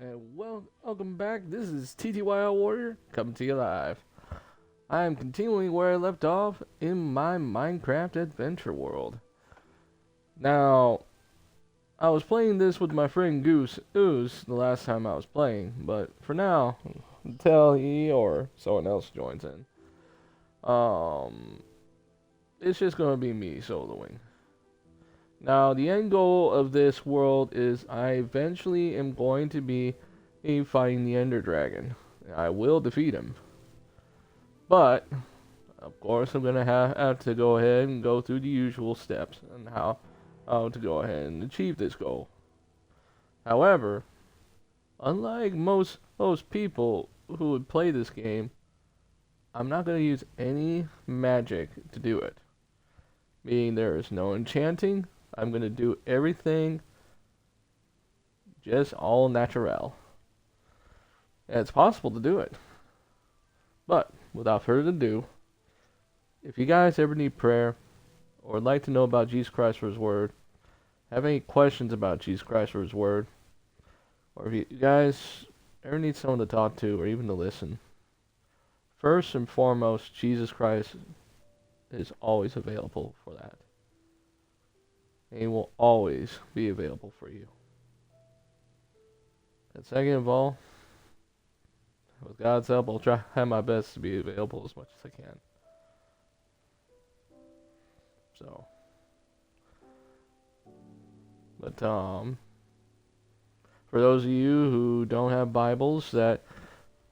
And welcome back. This is TtylWarrior coming to you live. I am continuing where I left off in my Minecraft adventure world. Now, I was playing this with my friend Ooze the last time I was playing, but for now, until he or someone else joins in, it's just gonna be me soloing. Now, the end goal of this world is I eventually am going to be fighting the Ender Dragon. I will defeat him. But, of course, I'm going to have to go ahead and go through the usual steps on how to go ahead and achieve this goal. However, unlike most people who would play this game, I'm not going to use any magic to do it. Meaning there is no enchanting. I'm going to do everything just all natural. And it's possible to do it. But, without further ado, if you guys ever need prayer, or would like to know about Jesus Christ for His Word, have any questions about Jesus Christ for His Word, or if you guys ever need someone to talk to, or even to listen, first and foremost, Jesus Christ is always available for that. And He will always be available for you. And second of all, with God's help, I'll try my best to be available as much as I can. So, but for those of you who don't have Bibles that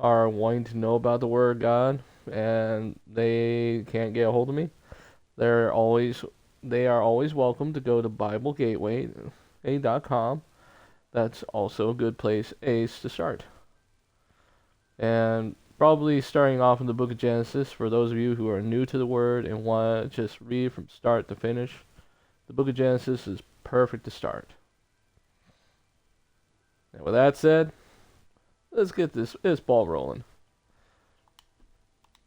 are wanting to know about the Word of God and they can't get a hold of me, they are always welcome to go to BibleGateway.com. That's also a good place to start. And probably starting off in the book of Genesis, for those of you who are new to the Word and want to just read from start to finish, the book of Genesis is perfect to start. And with that said, let's get this ball rolling.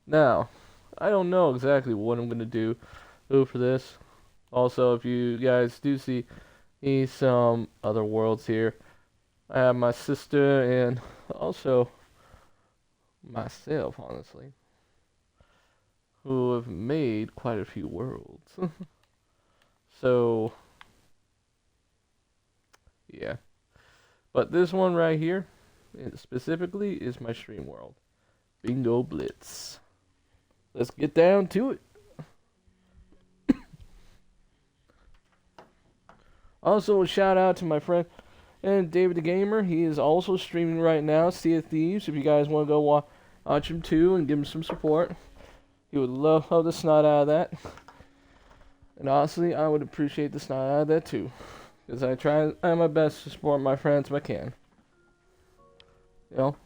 Now, I don't know exactly what I'm going to do for this. Also, if you guys do see some other worlds here, I have my sister and also myself, honestly, who have made quite a few worlds. So, yeah. But this one right here, specifically, is my stream world. Bingo Blitz. Let's get down to it. Also, a shout out to my friend and David the Gamer. He is also streaming right now, Sea of Thieves. If you guys want to go watch him too and give him some support, he would love the snot out of that. And honestly, I would appreciate the snot out of that too, because I try my best to support my friends if I can. You know,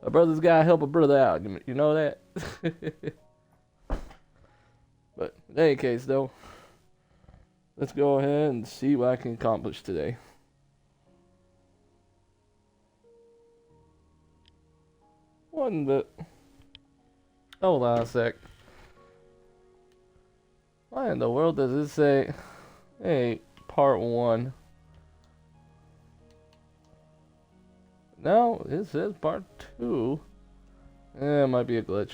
a brother's gotta help a brother out. You know that. But in any case, though, let's go ahead and see what I can accomplish today. One bit. Hold on a sec. Why in the world does it say, hey, part 1? No, it says part 2. It might be a glitch.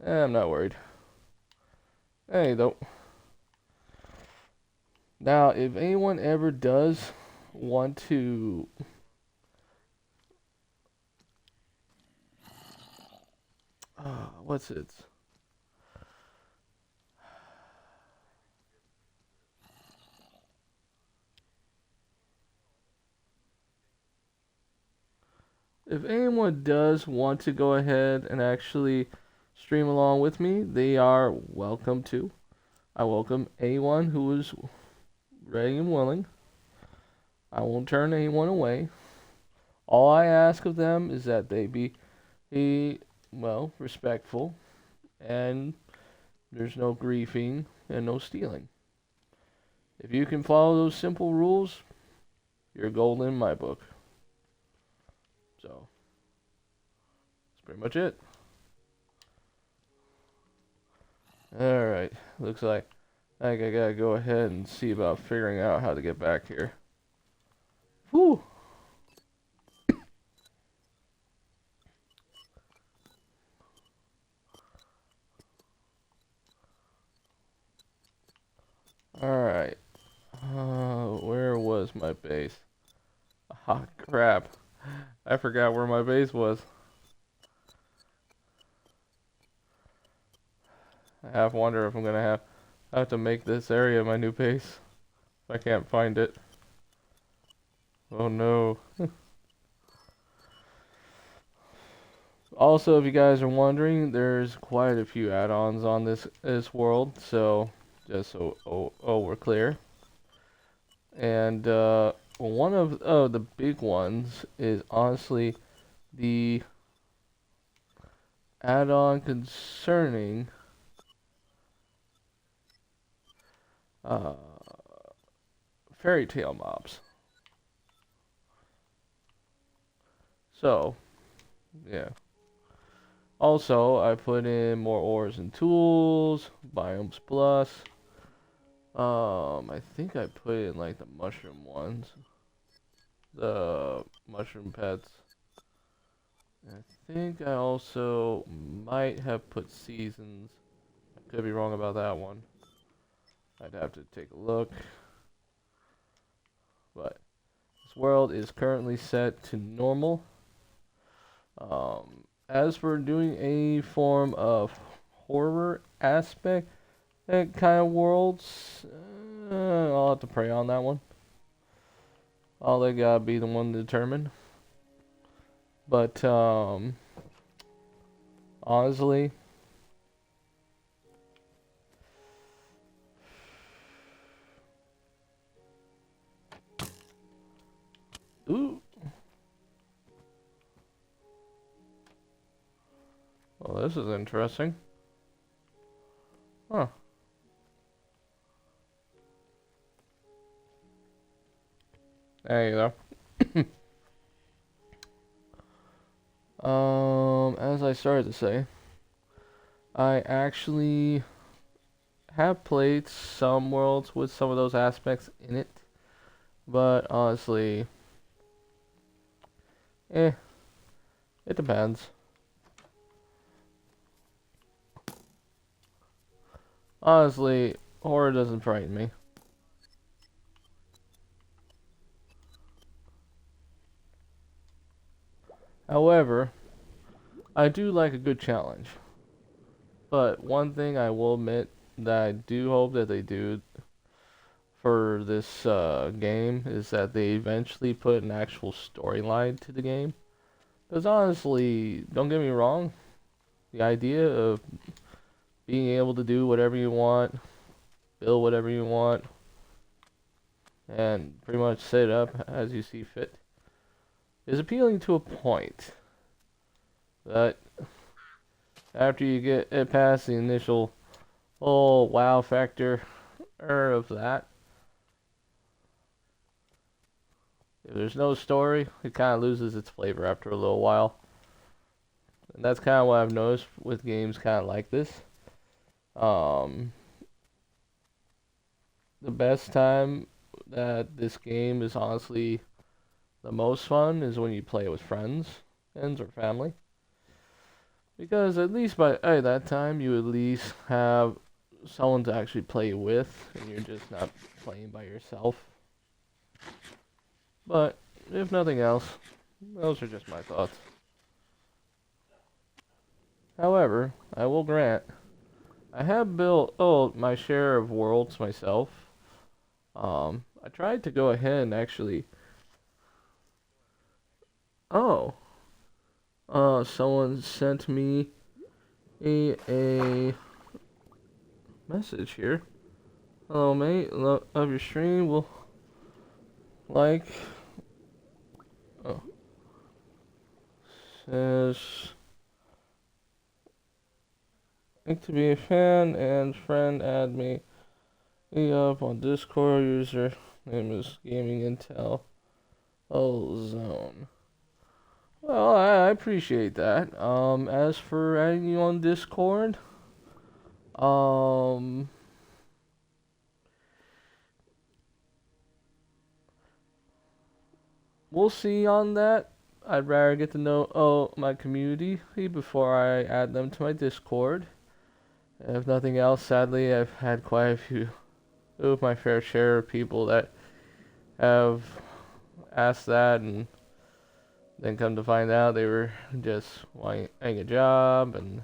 I'm not worried. Hey, though. Now, if anyone ever does want to what's it? If anyone does want to go ahead and actually stream along with me, they are welcome to. I welcome anyone who is ready and willing. I won't turn anyone away. All I ask of them is that they be respectful, and there's no griefing and no stealing. If you can follow those simple rules, you're golden in my book. So, that's pretty much it. Alright, looks like I gotta go ahead and see about figuring out how to get back here. Whew! base. Ah, crap. I forgot where my base was. I half wonder if I'm gonna have to make this area my new base. If I can't find it. Oh no. Also, if you guys are wondering, there's quite a few add-ons on this world, so just so we're clear. And one of the big ones is honestly the add-on concerning fairy tale mobs. So, yeah. Also, I put in more ores and tools, biomes plus. I think I put in like the mushroom ones, the mushroom pets. I think I also might have put seasons. I could be wrong about that one. I'd have to take a look. But this world is currently set to normal. As for doing a form of horror aspect, that kind of worlds, I'll have to pray on that one. I'll let God be the one to determine. But honestly, ooh. Well, this is interesting. Huh. There you go. As I started to say, I actually have played some worlds with some of those aspects in it, but honestly, it depends. Honestly, horror doesn't frighten me. However, I do like a good challenge. But one thing I will admit that I do hope that they do for this game is that they eventually put an actual storyline to the game. Because honestly, don't get me wrong, the idea of being able to do whatever you want, build whatever you want, and pretty much set it up as you see fit is appealing to a point. But after you get it past the initial wow factor of that, if there's no story, it kind of loses its flavor after a little while. And that's kind of what I've noticed with games kind of like this. The best time that this game is honestly the most fun is when you play it with friends or family. Because at least by that time, you at least have someone to actually play with, and you're just not playing by yourself. But, if nothing else, those are just my thoughts. However, I will grant, I have built, my share of worlds myself. I tried to go ahead and actually... Oh. Someone sent me a message here. Hello, mate. Love your stream. Will like. Oh. Says. Like to be a fan and friend. Add me up on Discord. User name is Gaming Intel. Zone. Well, I appreciate that. As for adding you on Discord, we'll see on that. I'd rather get to know my community before I add them to my Discord. If nothing else, sadly, I've had quite a few of my fair share of people that have asked that, and then come to find out they were just wanting a job and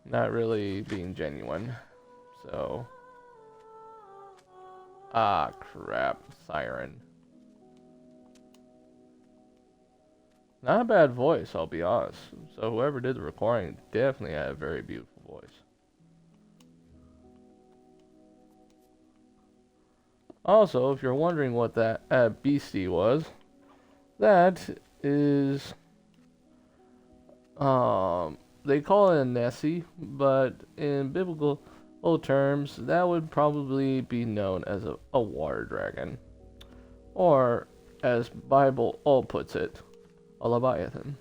not really being genuine. So, crap, siren. Not a bad voice, I'll be honest. So whoever did the recording definitely had a very beautiful voice. Also, if you're wondering what that beastie was, that is, they call it a Nessie, but in biblical terms, that would probably be known as a water dragon. Or, as Bible all puts it, a Leviathan.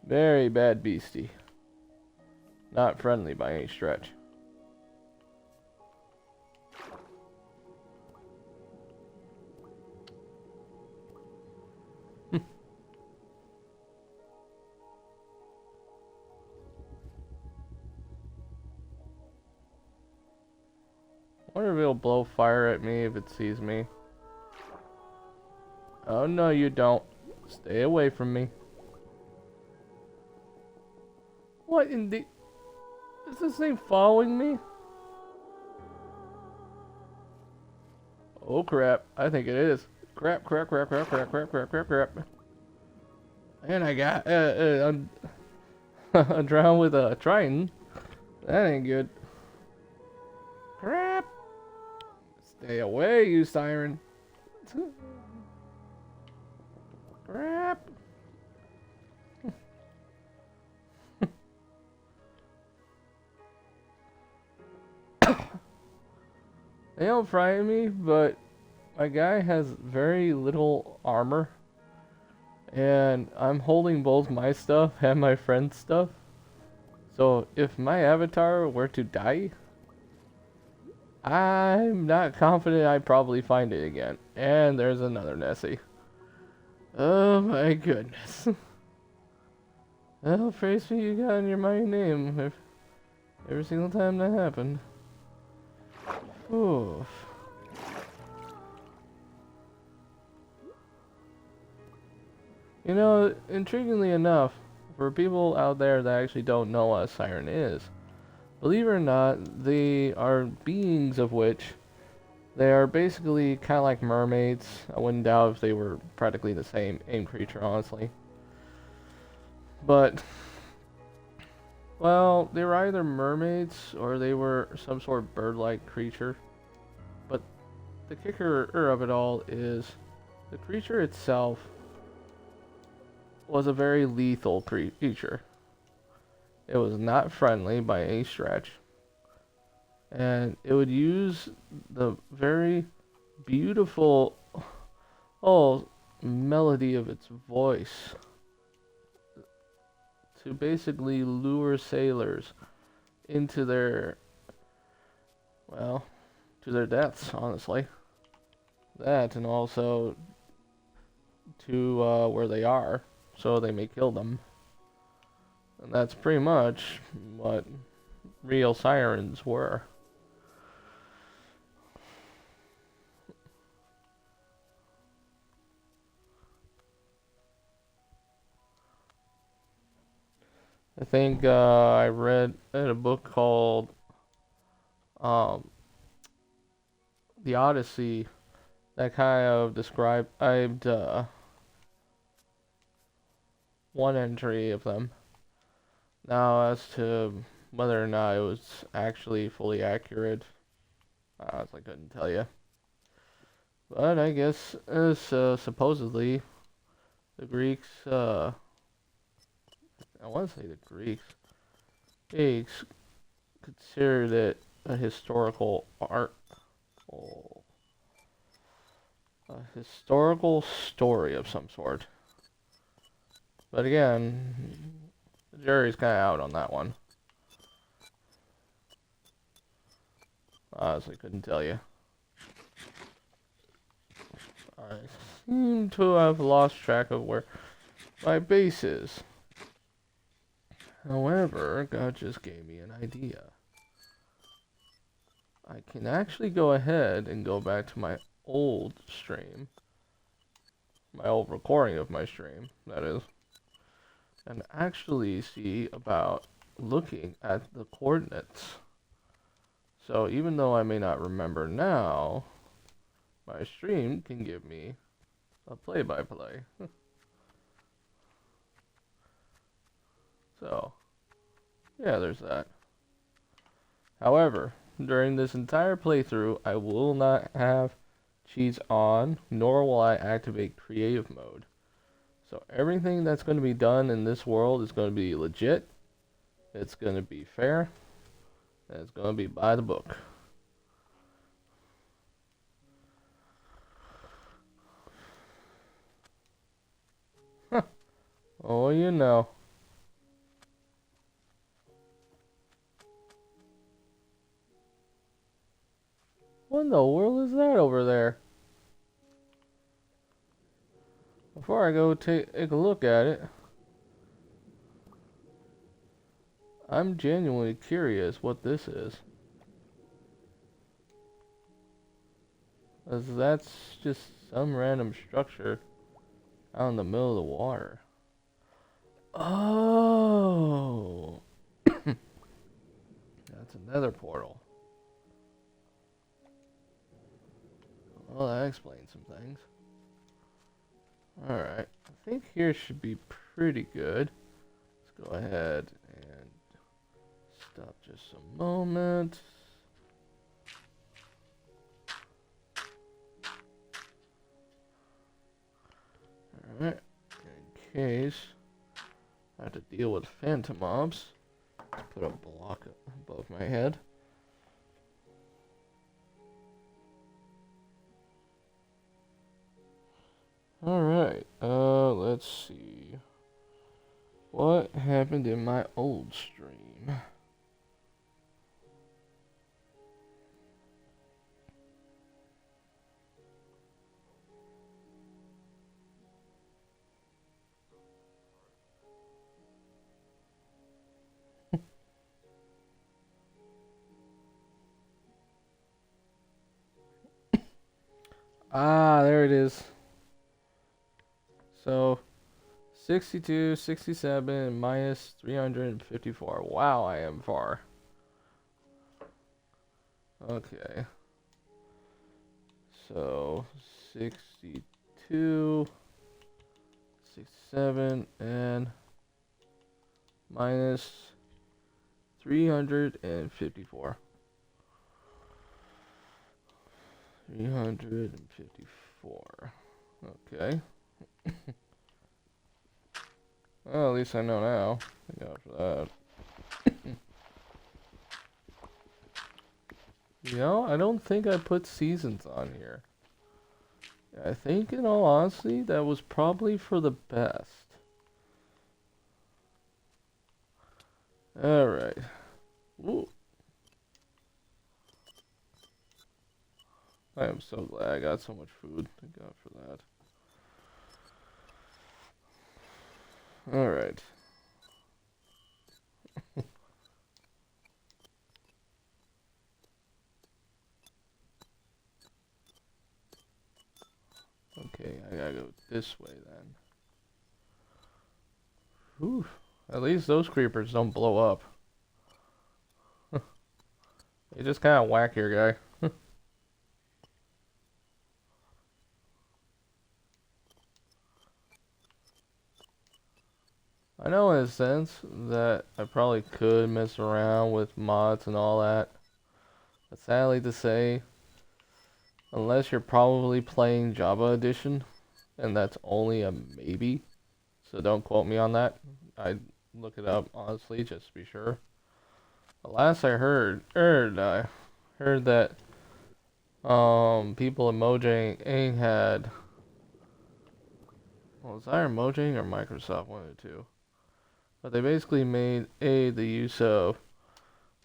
Very bad beastie. Not friendly by any stretch. Wonder if it'll blow fire at me if it sees me. Oh no, you don't. Stay away from me. What in the... Is this thing following me? Oh crap, I think it is. Crap. And I got, I'm drowned with a Triton. That ain't good. Crap. Stay away, you siren. Crap. They don't frighten me, but my guy has very little armor. And I'm holding both my stuff and my friend's stuff. So if my avatar were to die, I'm not confident I'd probably find it again. And there's another Nessie. Oh my goodness. Well, praise be you got in your mighty name every single time that happened. Oof. You know, intriguingly enough, for people out there that actually don't know what a siren is, believe it or not, they are beings of which they are basically kind of like mermaids. I wouldn't doubt if they were practically the same creature, honestly. But, well, they were either mermaids or they were some sort of bird-like creature. But the kicker of it all is the creature itself was a very lethal creature. It was not friendly by any stretch. And it would use the very beautiful melody of its voice to basically lure sailors into their, well, to their deaths, honestly. That, and also to where they are, so they may kill them. And that's pretty much what real sirens were. I think I read in a book called The Odyssey that kind of described one entry of them. Now, as to whether or not it was actually fully accurate, I couldn't tell you. But I guess supposedly the Greeks, I want to say the Greeks considered it a historical art, a historical story of some sort. But again, the jury's kind of out on that one. Honestly, couldn't tell you. I seem to have lost track of where my base is. However, God just gave me an idea. I can actually go ahead and go back to my old stream, my old recording of my stream, that is, and actually see about looking at the coordinates. So even though I may not remember now, my stream can give me a play-by-play. So, yeah, there's that. However, during this entire playthrough, I will not have cheats on, nor will I activate creative mode. So everything that's going to be done in this world is going to be legit, it's going to be fair, and it's going to be by the book. Huh. Oh, you know. What in the world is that over there? Before I go take a look at it, I'm genuinely curious what this is. As that's just some random structure out in the middle of the water. Oh! That's another portal. Well, that explains some things. Alright, I think here should be pretty good. Let's go ahead and stop just a moment. Alright, in case I have to deal with phantom mobs, let's put a block above my head. Alright, let's see. What happened in my old stream? Ah, there it is. So, 62, 67, minus 354. Wow, I am far. Okay. So, 62, 67, and minus 354. 354. Okay. Well, at least I know now. Thank God for that. You know, I don't think I put seasons on here. I think, in all honesty, that was probably for the best. Alright. Ooh. I am so glad I got so much food. Thank God for that. Alright. Okay, I gotta go this way then. Whew. At least those creepers don't blow up. They just kind of whack your guy. I know in a sense that I probably could mess around with mods and all that. But sadly to say, unless you're probably playing Java Edition, and that's only a maybe, so don't quote me on that. I'd look it up, honestly, just to be sure. The last I heard that people in Mojang had, well, was either Mojang or Microsoft, one of the two. But they basically made the use of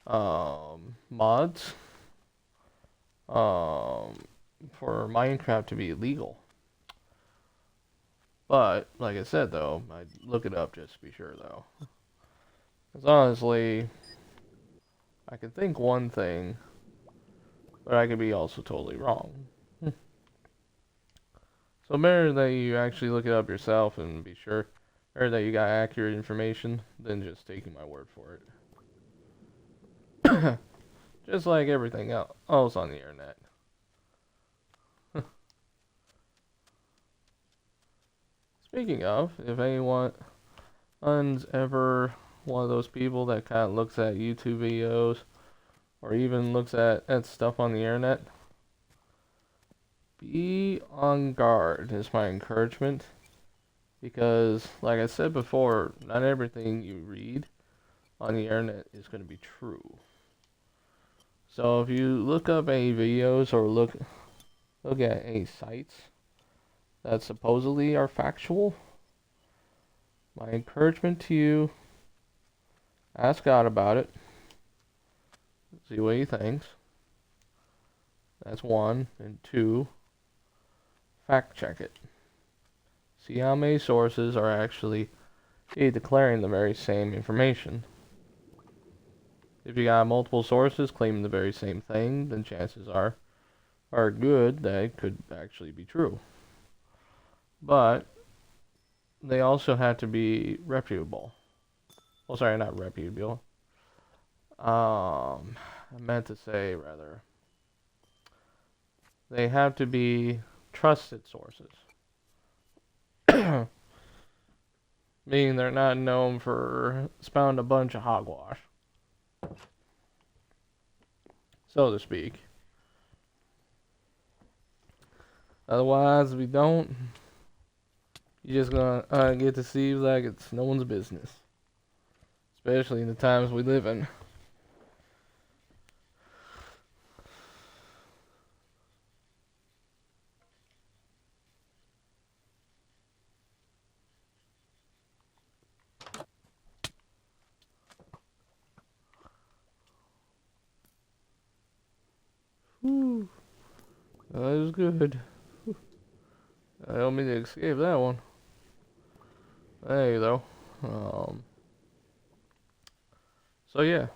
mods for Minecraft to be legal. But like I said though, I'd look it up just to be sure though. Because honestly, I can think one thing but I could be also totally wrong. So better that you actually look it up yourself and be sure, or that you got accurate information, than just taking my word for it. Just like everything else on the internet. Speaking of, if anyone's ever one of those people that kind of looks at YouTube videos or even looks at stuff on the internet, be on guard is my encouragement. Because, like I said before, not everything you read on the internet is going to be true. So if you look up any videos or look at any sites that supposedly are factual, my encouragement to you, ask God about it. See what he thinks. That's one. And two, fact check it. See how many sources are actually declaring the very same information. If you got multiple sources claiming the very same thing, then chances are good that it could actually be true. But they also have to be reputable. Well, sorry, not reputable. I meant to say, rather, they have to be trusted sources. Meaning they're not known for spouting a bunch of hogwash, so to speak. Otherwise, if we don't, you're just gonna get deceived like it's no one's business. Especially in the times we live in. Whew. That was good. I don't mean to escape that one. Hey, though. So yeah.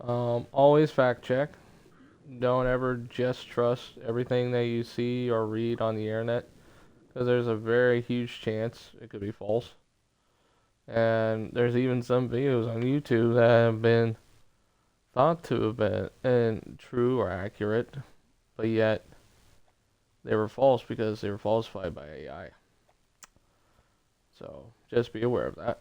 Always fact check. Don't ever just trust everything that you see or read on the internet, because there's a very huge chance it could be false. And there's even some videos on YouTube that have been thought to have been true or accurate, but yet they were false because they were falsified by AI. So just be aware of that.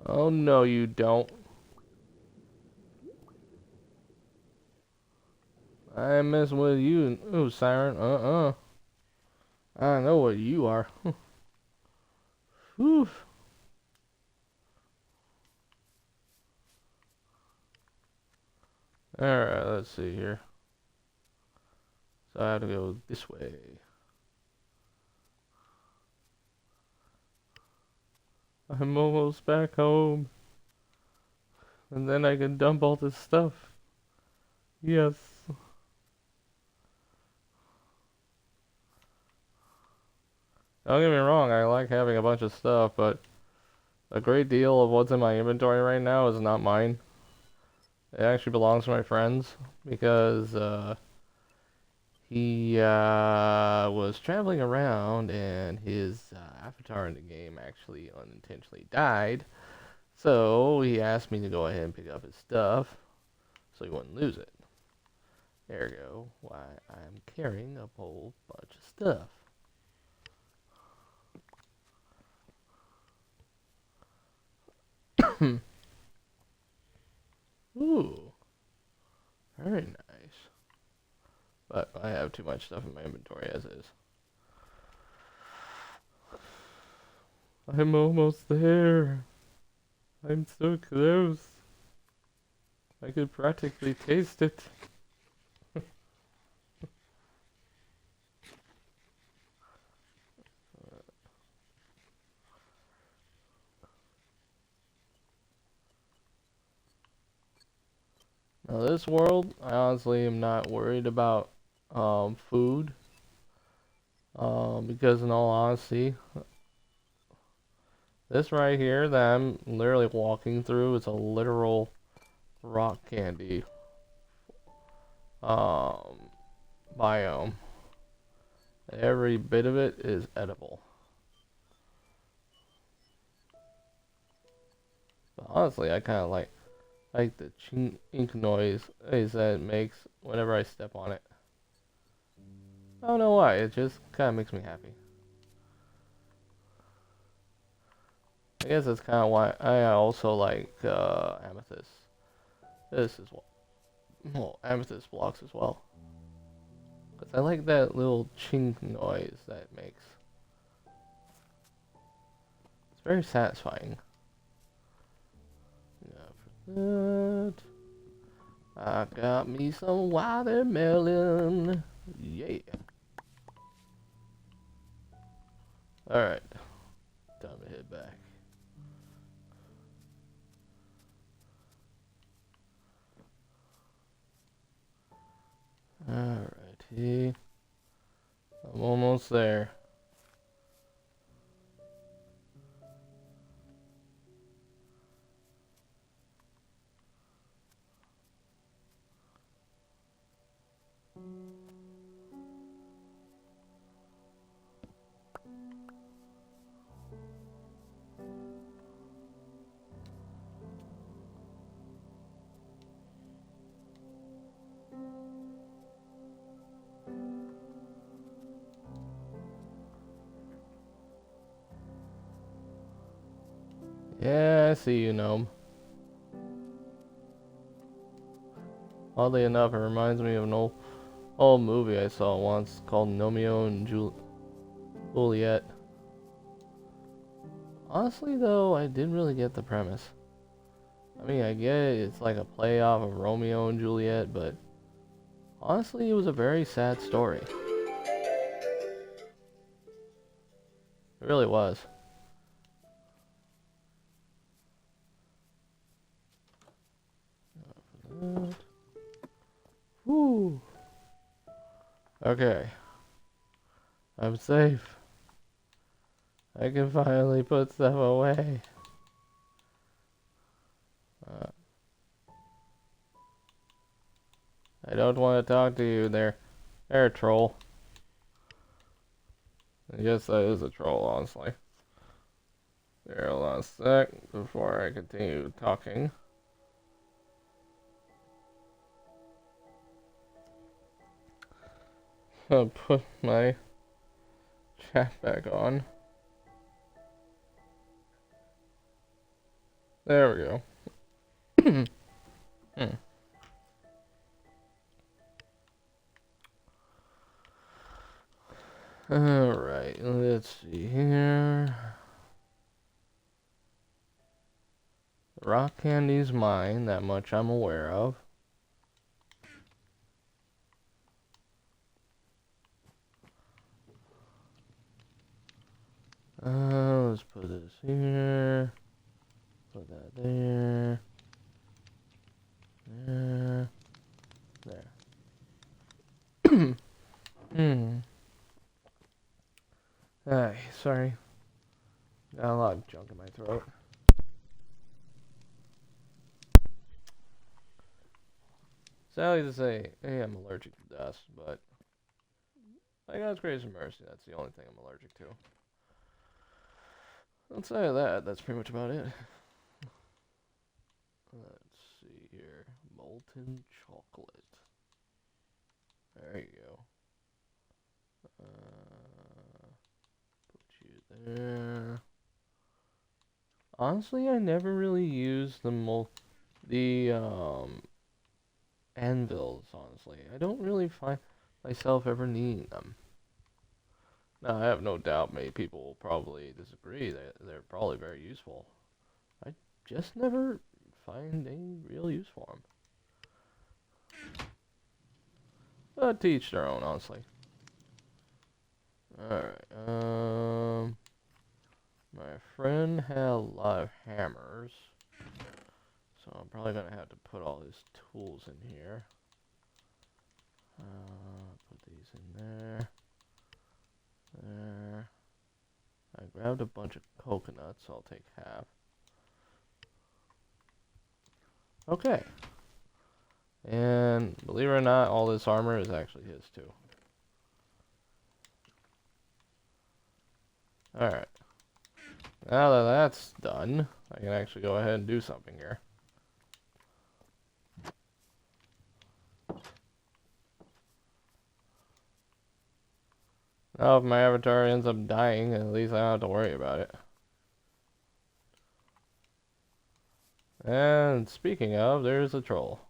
Oh no, you don't. I ain't messing with you. Ooh, Siren. I know what you are. Whew. Alright, let's see here. So I have to go this way. I'm almost back home. And then I can dump all this stuff. Yes. Don't get me wrong, I like having a bunch of stuff, but a great deal of what's in my inventory right now is not mine. It actually belongs to my friends, because he was traveling around and his avatar in the game actually unintentionally died. So he asked me to go ahead and pick up his stuff so he wouldn't lose it. Ergo, why I'm carrying a whole bunch of stuff. Ooh, very nice. But I have too much stuff in my inventory as is. I'm almost there. I'm so close. I could practically taste it. Now this world, I honestly am not worried about food. Because in all honesty, this right here that I'm literally walking through is a literal rock candy um biome. Every bit of it is edible. But honestly, I kind of like the ink noise that it makes whenever I step on it. I don't know why, it just kind of makes me happy. I guess that's kind of why I also like amethyst. This is well, amethyst blocks as well. Because I like that little chink noise that it makes. It's very satisfying. Yeah, for that, I got me some watermelon. Yeah. Alright. Time to head back. Alrighty. I'm almost there. Yeah, I see you, gnome. Oddly enough, it reminds me of an old movie I saw once called Romeo and Juliet. Honestly, though, I didn't really get the premise. I mean, I get it, it's like a play off of Romeo and Juliet, but honestly, it was a very sad story. It really was. Whew. Okay. I'm safe. I can finally put stuff away. I don't want to talk to you there. There, troll. I guess that is a troll, honestly. There, hold on a sec before I continue talking. I'll put my chat back on. There we go. Alright, let's see here. Rock candy's mine, that much I'm aware of. Let's put this here. Put that there. There. There. Ay, sorry. Got a lot of junk in my throat. Sadly to say, hey, I'm allergic to dust, but by God's grace and mercy, that's the only thing I'm allergic to. Outside of that, that's pretty much about it. Let's see here. Molten chocolate. There you go. Put you there. Honestly, I never really used the anvils, honestly. I don't really find myself ever needing them. Now, I have no doubt many people will probably disagree that they're probably very useful. I just never find any real use for them. But to each their own, honestly. Alright, my friend had a lot of hammers, so I'm probably gonna have to put all his tools in here. Put these in there. There. I grabbed a bunch of coconuts, so I'll take half. Okay. And believe it or not, all this armor is actually his too. Alright. Now that that's done, I can actually go ahead and do something here. Now if my avatar ends up dying, at least I don't have to worry about it. And speaking of, there's a troll.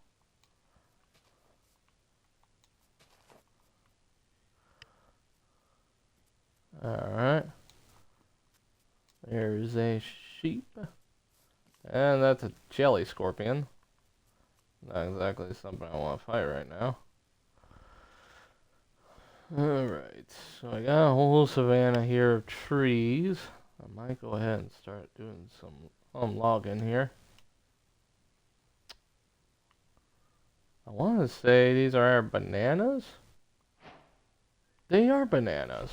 Alright. There's a sheep. And that's a jelly scorpion. Not exactly something I want to fight right now. Alright, so I got a whole savanna here of trees. I might go ahead and start doing some logging here. I want to say these are bananas? They are bananas.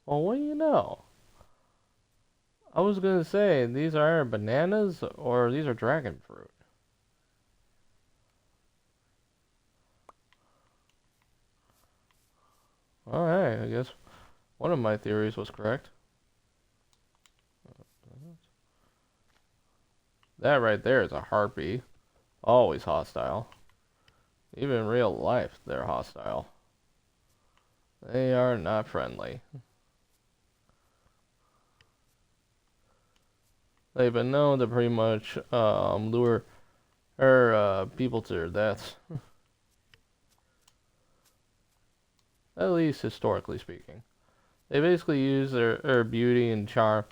Well, what do you know? I was gonna say, these are bananas or these are dragon fruit. Alright, I guess one of my theories was correct. That right there is a harpy. Always hostile. Even in real life, they're hostile. They are not friendly. They've been known to pretty much lure people to their deaths. At least historically speaking. They basically use their beauty and charm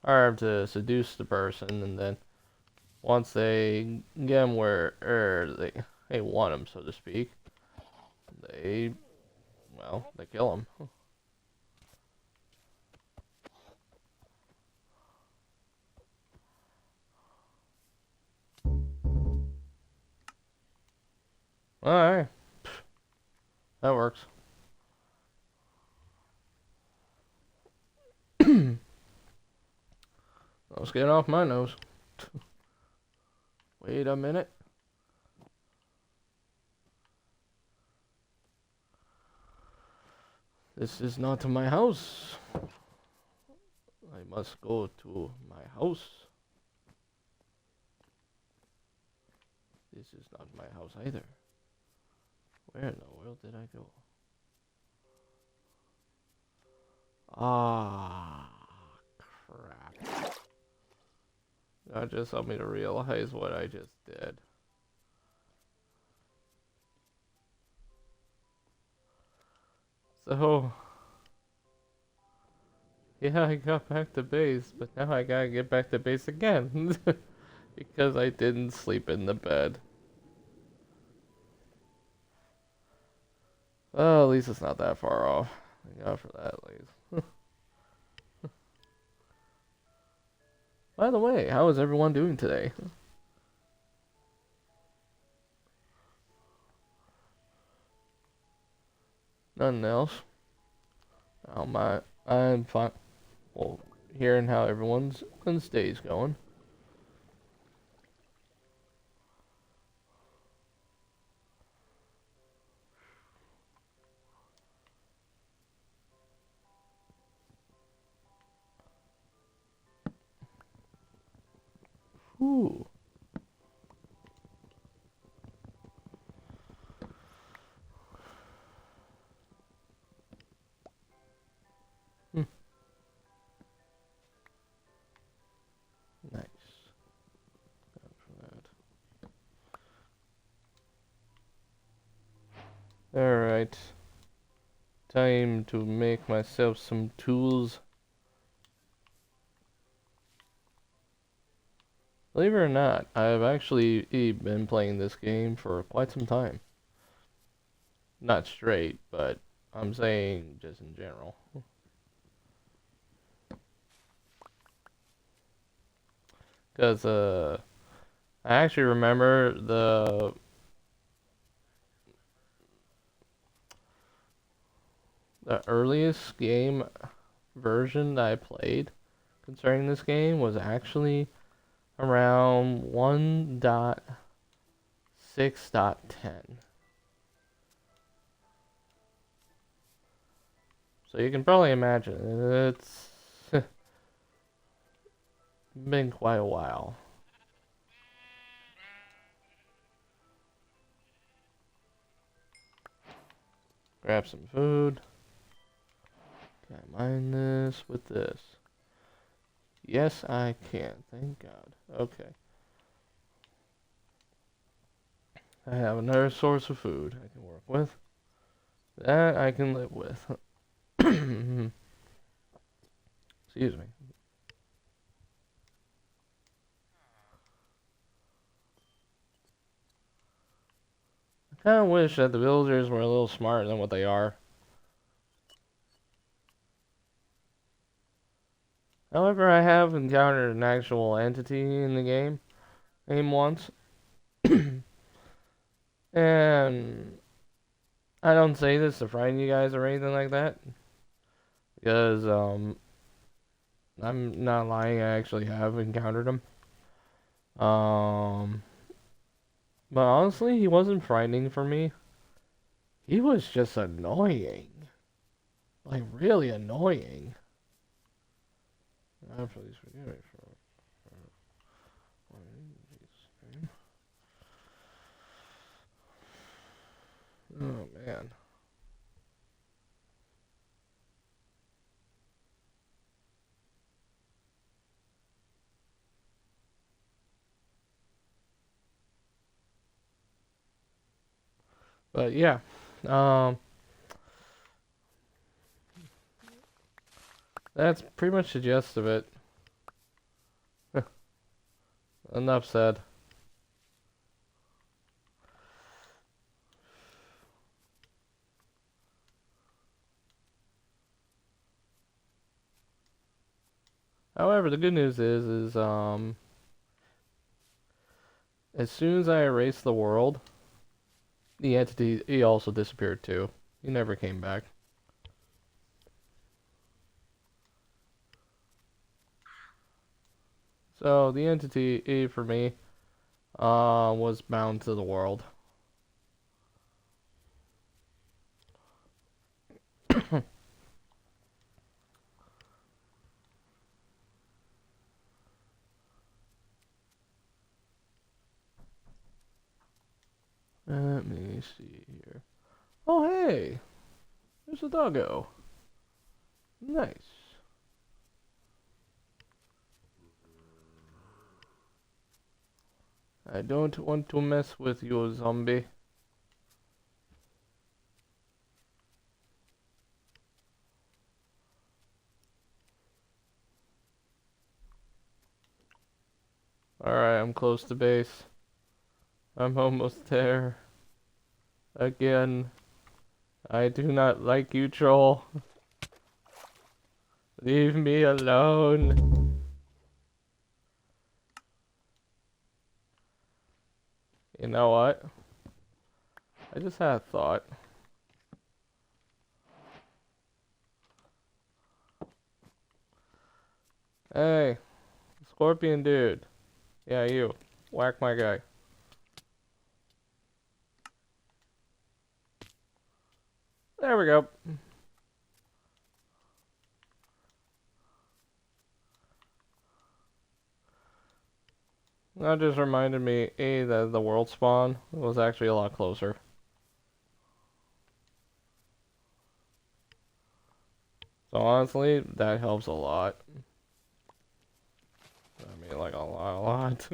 to seduce the person, and then once they get them where they want them, so to speak, they kill them. Alright. That works. Let's get off my nose. Wait a minute. This is not my house. I must go to my house. This is not my house either. Where in the world did I go? Ah, crap. That just helped me to realize what I just did. So, yeah, I got back to base, but now I gotta get back to base again. Because I didn't sleep in the bed. Oh, at least it's not that far off. Thank God for that, at least. By the way, how is everyone doing today? Nothing else. I'm fine. Well, hearing how everyone's day's going. Ooh. Nice. Alright. Time to make myself some tools. Believe it or not, I've actually been playing this game for quite some time. Not straight, but I'm saying just in general. Because, I actually remember the earliest game version that I played concerning this game was actually around 1.6.10. So you can probably imagine it's been quite a while. Grab some food. Can I mine this with this? Yes, I can. Thank God. Okay. I have another source of food I can work with. That I can live with. Excuse me. I kind of wish that the villagers were a little smarter than what they are. However, I have encountered an actual entity in the game once. And I don't say this to frighten you guys or anything like that. Because, I'm not lying, I actually have encountered him. But honestly, he wasn't frightening for me. He was just annoying. Like, really annoying. Please forgive me oh, man. But yeah, that's pretty much the gist of it. Enough said. However, the good news is as soon as I erased the world, the entity, he also disappeared too. He never came back. So the entity, for me, was bound to the world. Let me see here. Oh, hey! There's a doggo. Nice. I don't want to mess with you, zombie. Alright, I'm close to base. I'm almost there. Again. I do not like you, troll. Leave me alone. You know what? I just had a thought. Hey, scorpion dude. Yeah, you. Whack my guy. There we go. That just reminded me, that the world spawn was actually a lot closer. So honestly, that helps a lot. I mean, like a lot.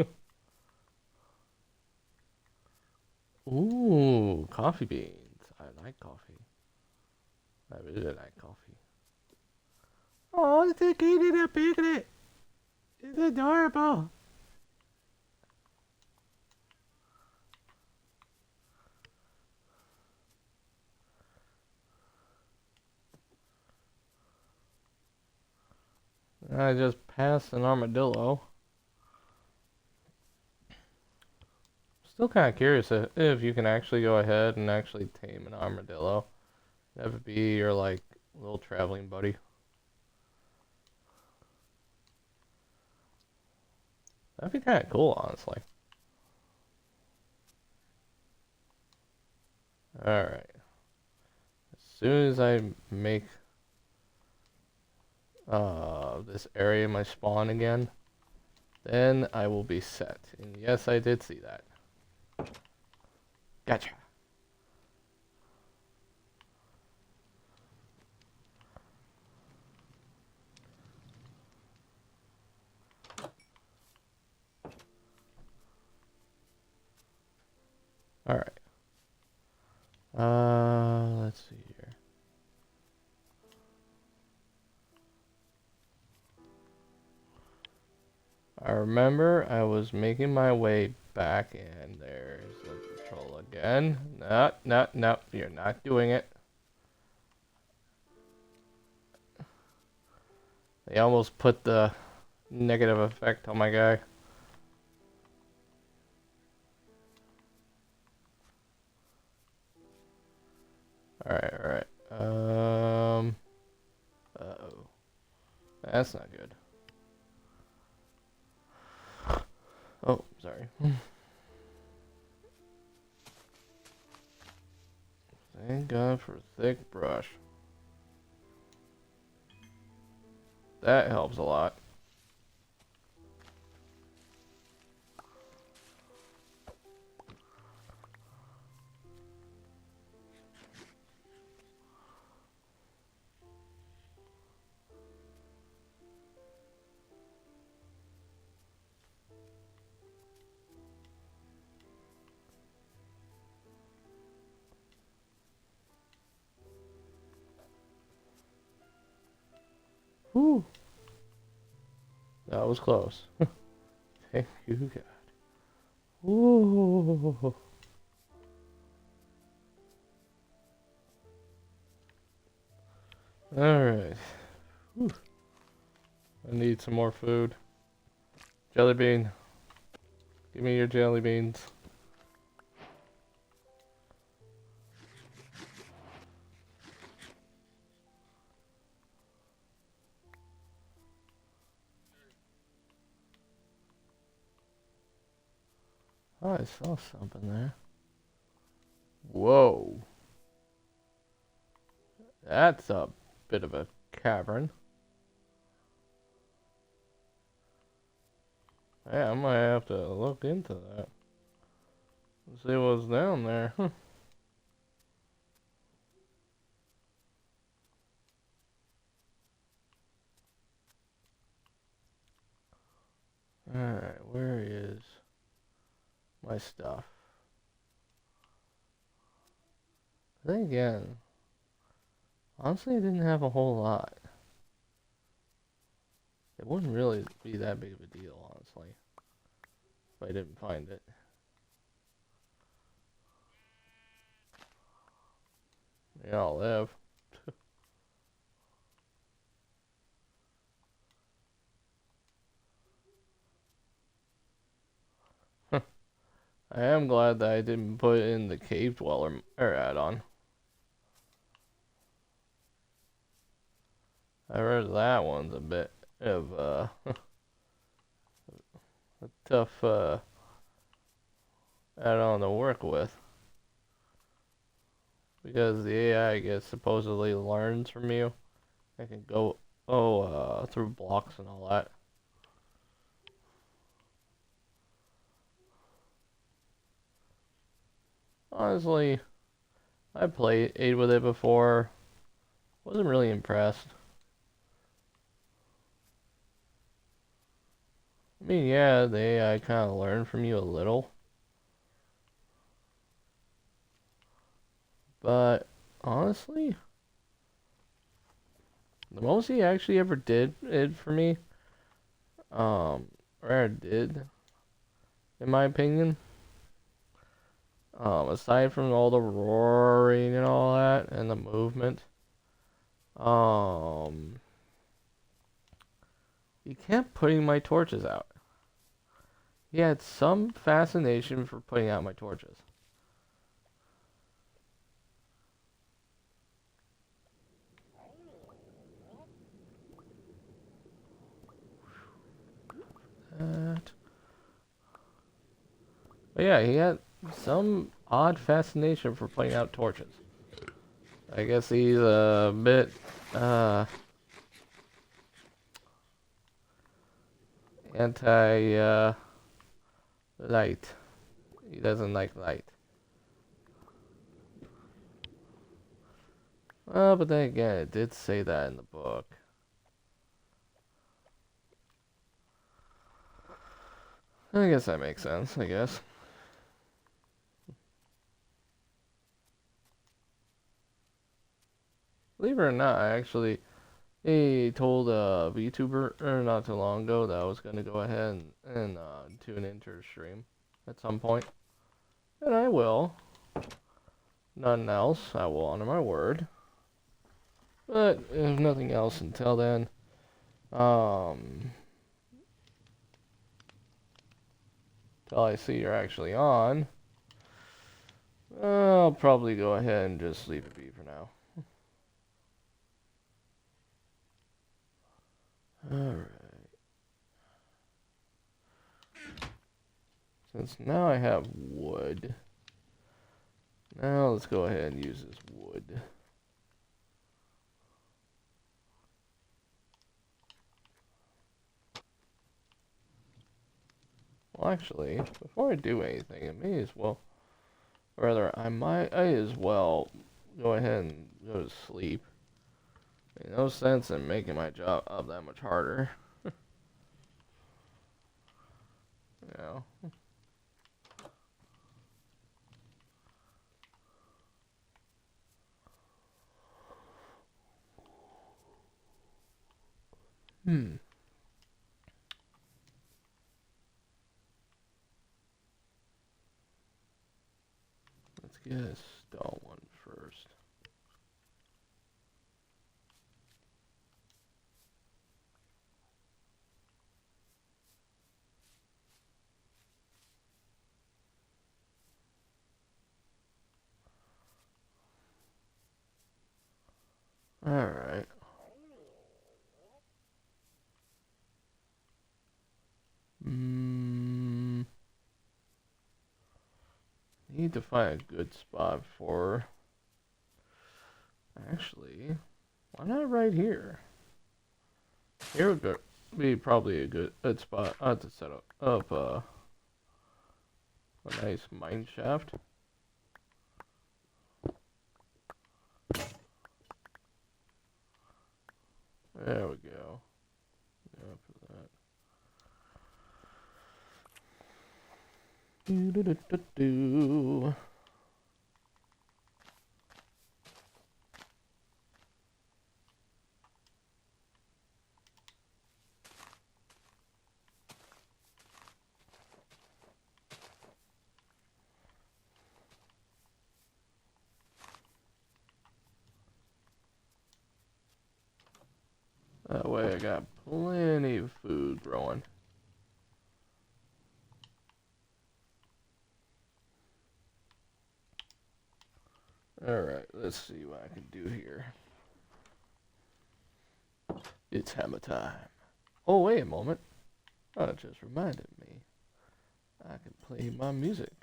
Ooh, coffee beans. I like coffee. I really like coffee. Oh, it's a kitty, a piglet. It's adorable. I just passed an armadillo. Still kind of curious if you can actually go ahead and actually tame an armadillo. That would be your, like, little traveling buddy. That'd be kind of cool, honestly. Alright. As soon as I make this area my spawn again, then I will be set. And yes, I did see that. Gotcha. Alright. Let's see here. I remember I was making my way back and there's the patrol again. No, you're not doing it. They almost put the negative effect on my guy. Alright. Uh-oh. That's not good. Oh, sorry. Thank God for thick brush. That helps a lot. Whew. That was close. Thank you, God. Ooh. Alright. I need some more food. Jelly bean. Give me your jelly beans. Oh, I saw something there. Whoa. That's a bit of a cavern. Yeah, I might have to look into that. See what's down there. Alright, where is my stuff? Then again, honestly, I didn't have a whole lot. It wouldn't really be that big of a deal, honestly, if I didn't find it. Yeah, I'll live. I am glad that I didn't put in the cave dweller add-on. I read that one's a bit of a tough add-on to work with, because the AI gets supposedly learns from you. I can go through blocks and all that. Honestly, I played with it before. Wasn't really impressed. I mean, yeah, the AI kind of learned from you a little. But, honestly, the most he actually ever did it for me, or did, in my opinion, aside from all the roaring and all that, and the movement, He kept putting my torches out. He had some fascination for putting out my torches. That. But yeah, he had some odd fascination for putting out torches. I guess he's a bit, anti, light. He doesn't like light. But then again, it did say that in the book. I guess that makes sense, I guess. Believe it or not, I actually told a VTuber not too long ago that I was going to go ahead and tune into her stream at some point. And I will. Nothing else, I will honor my word. But if nothing else until then, till I see you're actually on, I'll probably go ahead and just leave it be for now. Alright. Since now I have wood, now let's go ahead and use this wood. Well, actually, before I do anything, it may as well, or rather, I as well go ahead and go to sleep. There's no sense in making my job up that much harder. You know. Let's get a stone one first. Alright. Need to find a good spot for... Actually, why not right here? Here would be probably a good spot to set up a nice mine shaft. There we go. Yeah, for that. Do. That way I got plenty of food growing. Alright, let's see what I can do here. It's hammer time. Oh, wait a moment. Oh, it just reminded me. I can play my music.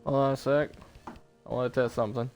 Hold on a sec. I want to test something.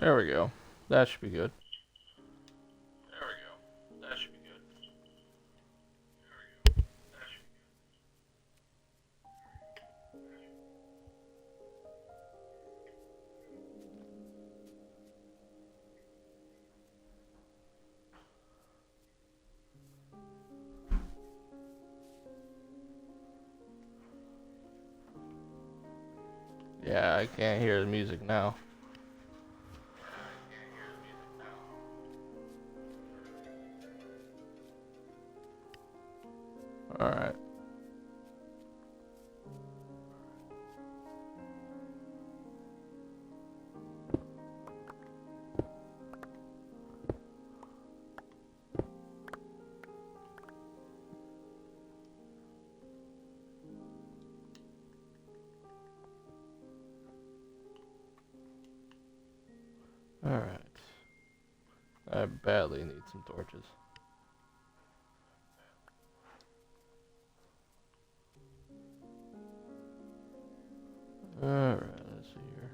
There we go. That should be good. Yeah, I can't hear the music now. Alright. Alright. I badly need some torches. Alright, let's see here.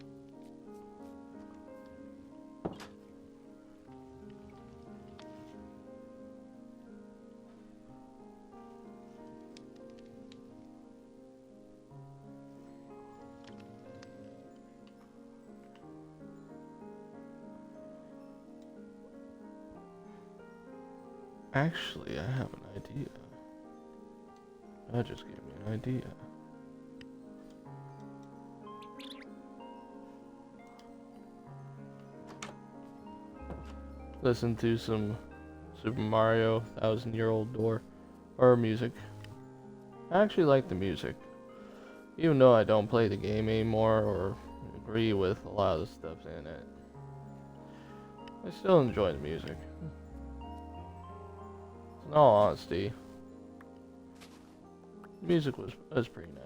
Actually, I have an idea. That just gave me an idea. Listen to some Super Mario 1000-Year-Old Door or music. I actually like the music, even though I don't play the game anymore or agree with a lot of the stuff in it. I still enjoy the music. In all honesty, the music was pretty nice.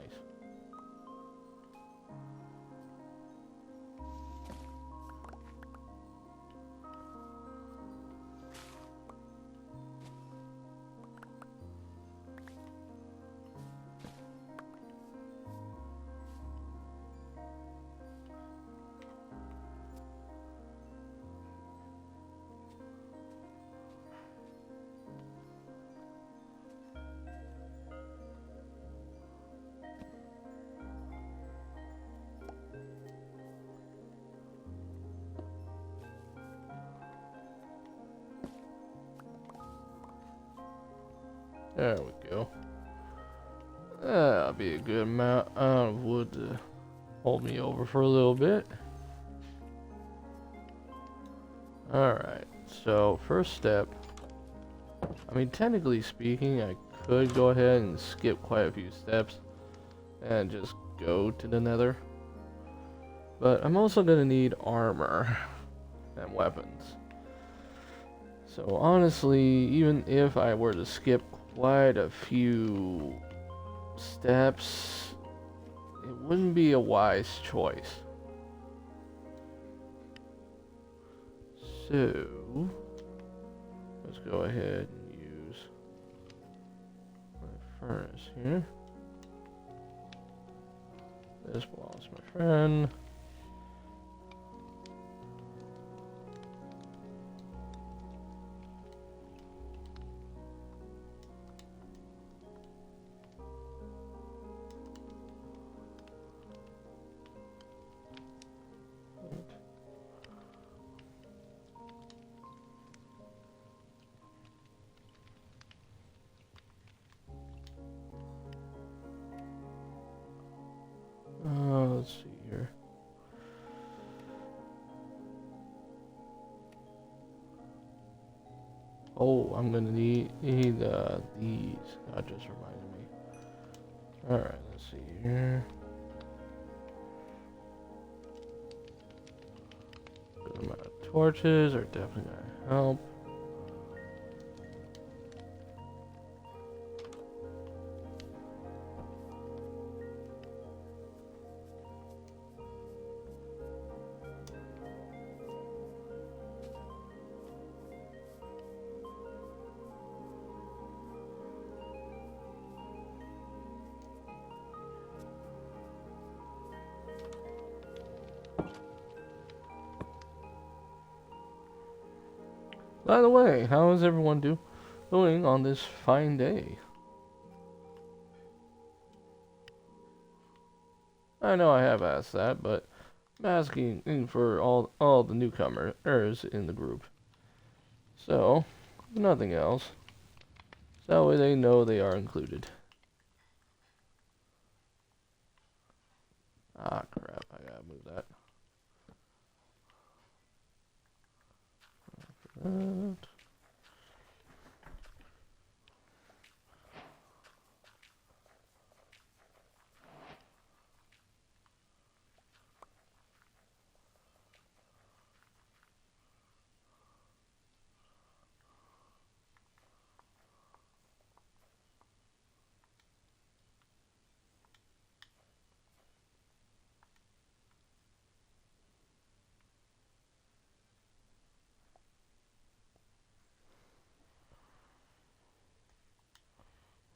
There we go. That'll be a good amount of wood to hold me over for a little bit. Alright, so first step. I mean, technically speaking, I could go ahead and skip quite a few steps and just go to the nether. But I'm also going to need armor and weapons. So honestly, even if I were to skip quite a few steps, it wouldn't be a wise choice. So let's go ahead and use my furnace here. This belongs to my friend. Let's see here. Oh, I'm gonna need these. That just reminded me. Alright, let's see here. Good amount of torches are definitely gonna help. By the way, how is everyone doing on this fine day? I know I have asked that, but I'm asking for all the newcomers in the group. So, if nothing else, that way they know they are included. Ah, crap, I gotta move that.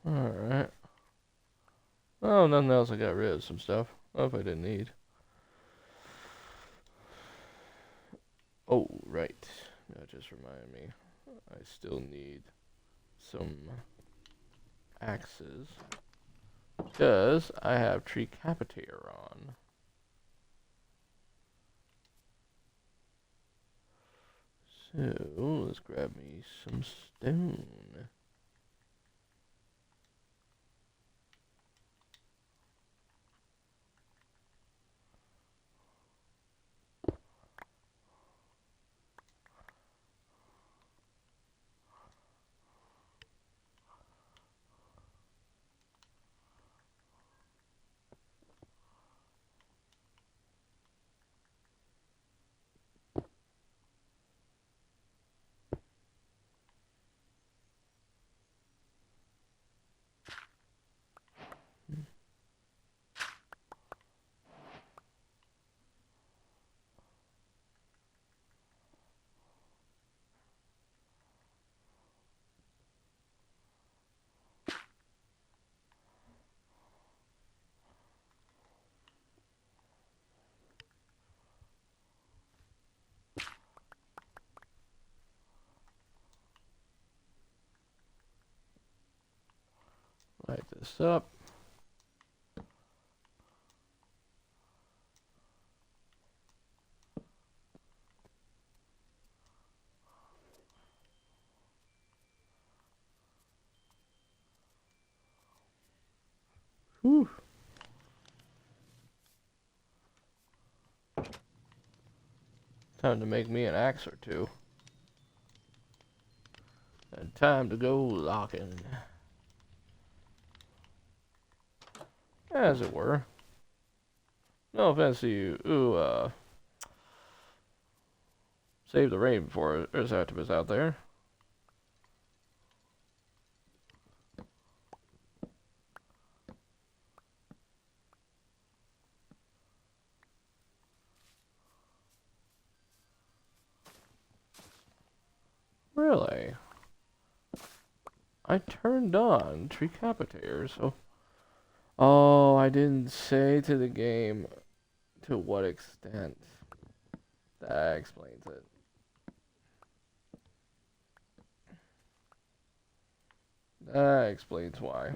Alright. Oh, nothing else. I got rid of some stuff. Oh, if I didn't need. Oh, right. That just reminded me. I still need some axes. Because I have Tricapitator on. So, let's grab me some stone. Light this up. Whew. Time to make me an axe or two. And time to go locking. As it were. No offense to you. Ooh, save the rain before there's activists out there. Really? I turned on Tricapitator, so... Oh, I didn't say to the game to what extent. That explains it. That explains why.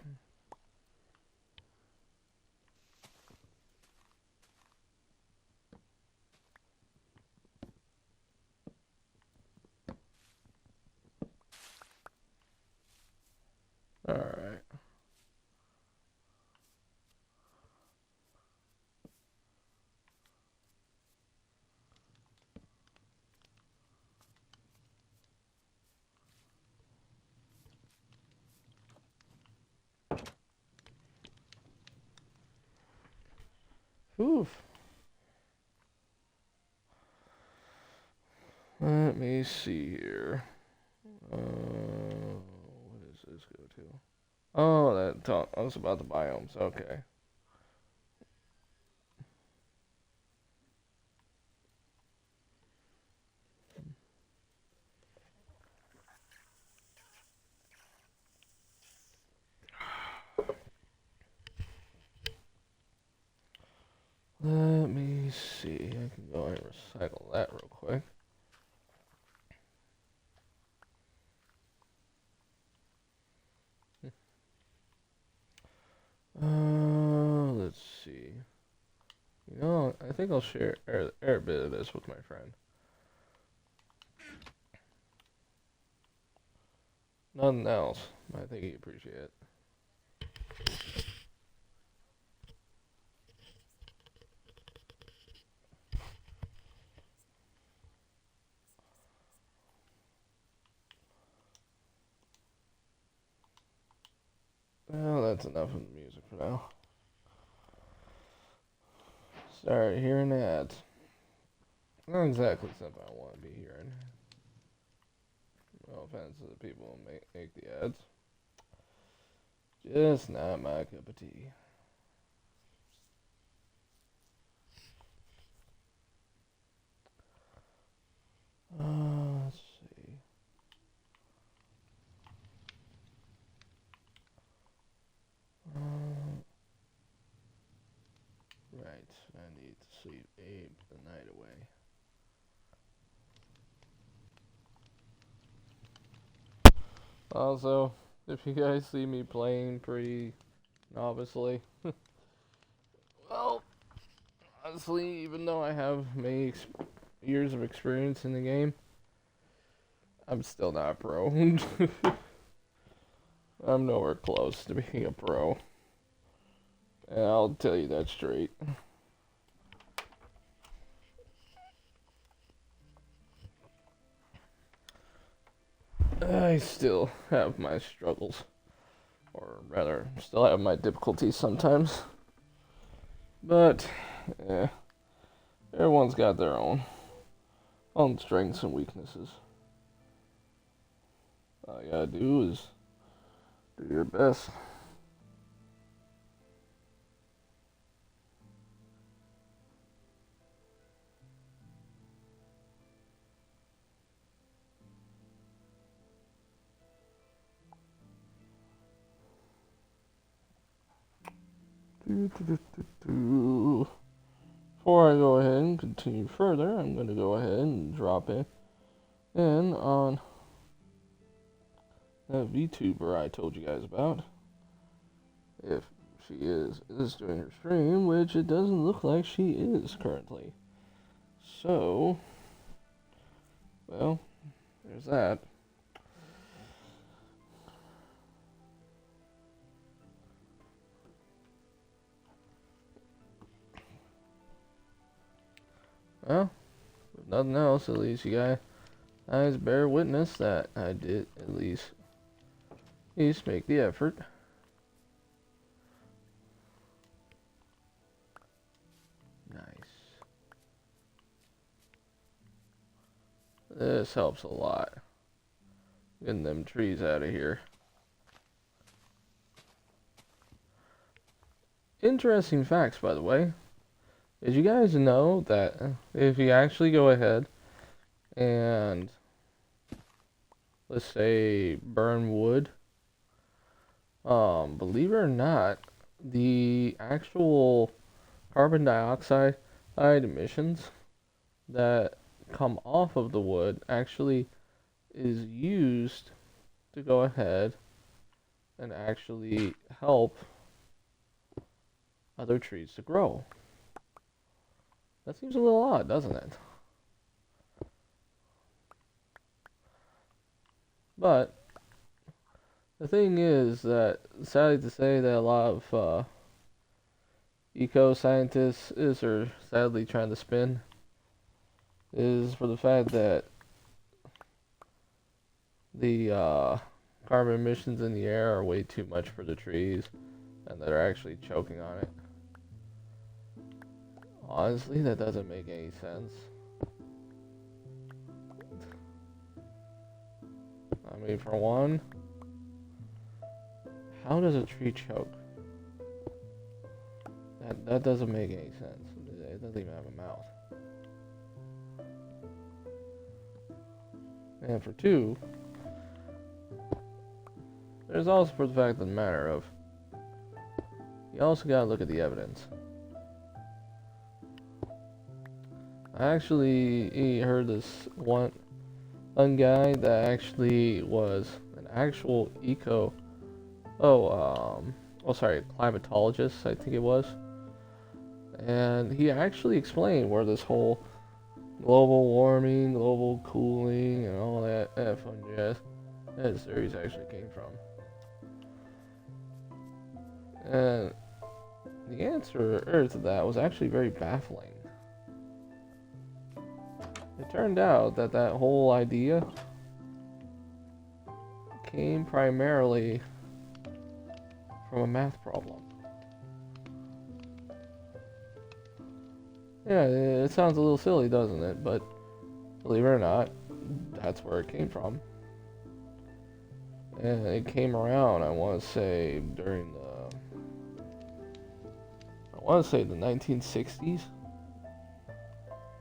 Alright. Oof. Let me see here. What does this go to? Oh, that was about the biomes. Okay. Let me see. I can go and recycle that real quick. You know, I think I'll share a bit of this with my friend. Nothing else. I think he'd appreciate it. Well, that's enough of the music for now. Start hearing ads. Not exactly something I want to be hearing. No offense to the people who make the ads. Just not my cup of tea. Let's see. Right, I need to sleep Abe the night away. Also, if you guys see me playing pretty novicely, well, honestly, even though I have many years of experience in the game, I'm still not a pro. I'm nowhere close to being a pro. And I'll tell you that straight. I still have my struggles. Or rather, still have my difficulties sometimes. But, yeah. Everyone's got their own strengths and weaknesses. All you gotta do is do your best. Before I go ahead and continue further, I'm going to go ahead and drop in on that VTuber I told you guys about. If she is doing her stream, which it doesn't look like she is currently. So, well, there's that. Well, if nothing else, at least you guys bear witness that I did at least make the effort. Nice. This helps a lot. Getting them trees out of here. Interesting facts, by the way. Did you guys know that if you actually go ahead and, let's say, burn wood, believe it or not, the actual carbon dioxide emissions that come off of the wood actually is used to go ahead and actually help other trees to grow. That seems a little odd, doesn't it? But the thing is that, sadly to say, that a lot of eco-scientists are sadly trying to spin is for the fact that the carbon emissions in the air are way too much for the trees and that are actually choking on it. Honestly, that doesn't make any sense. I mean, for one, how does a tree choke? That doesn't make any sense. It doesn't even have a mouth. And for two, there's also for the fact of the matter of, you also gotta look at the evidence. I actually heard this one guy that actually was an actual climatologist, I think it was. And he actually explained where this whole global warming, global cooling, and all that fun jazz, that series actually came from. And the answer to that was actually very baffling. It turned out that that whole idea came primarily from a math problem. Yeah, it sounds a little silly, doesn't it? But believe it or not, that's where it came from. And it came around, I want to say, during the 1960s.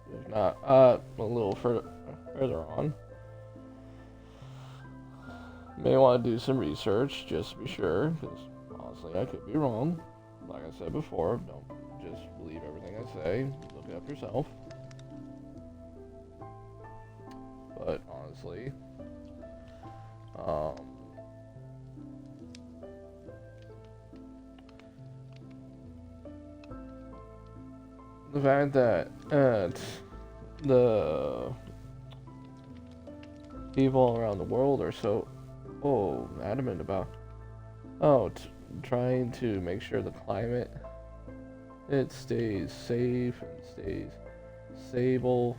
If not, a little further on. May want to do some research just to be sure, because honestly, I could be wrong. Like I said before, don't just believe everything I say. Look it up yourself. But honestly, the fact that the people around the world are so adamant about trying to make sure the climate it stays safe and stays stable.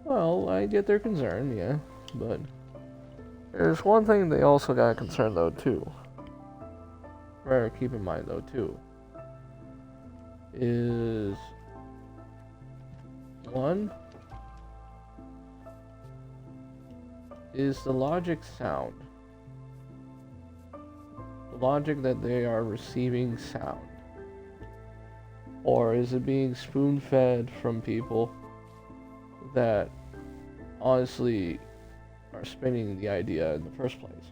Well, I get their concern, yeah, but there's one thing they also got concerned though too. Better keep in mind though too. Is one is the logic sound. The logic that they are receiving sound. Or is it being spoon-fed from people that honestly are spinning the idea in the first place?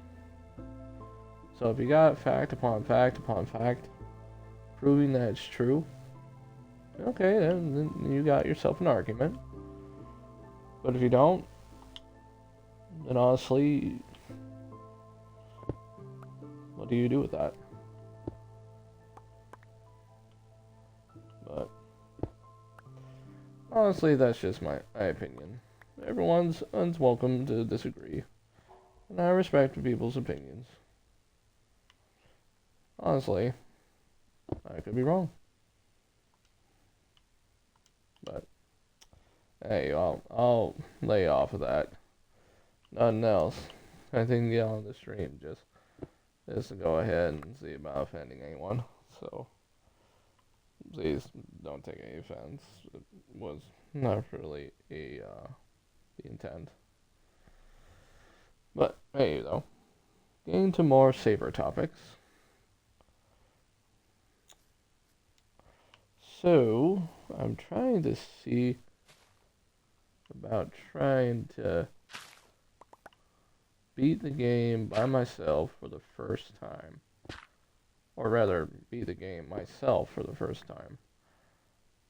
So if you got fact upon fact upon fact proving that it's true, okay, then you got yourself an argument. But if you don't, then honestly, what do you do with that? But honestly, that's just my opinion. Everyone's welcome to disagree, and I respect people's opinions. Honestly, I could be wrong. But hey, I'll lay off of that. Nothing else. I think get on the stream just to go ahead and see about offending anyone. So please don't take any offense. It was not really the intent. But hey, though, getting to more safer topics. So I'm trying to see about trying to beat the game by myself for the first time. Or rather, beat the game myself for the first time.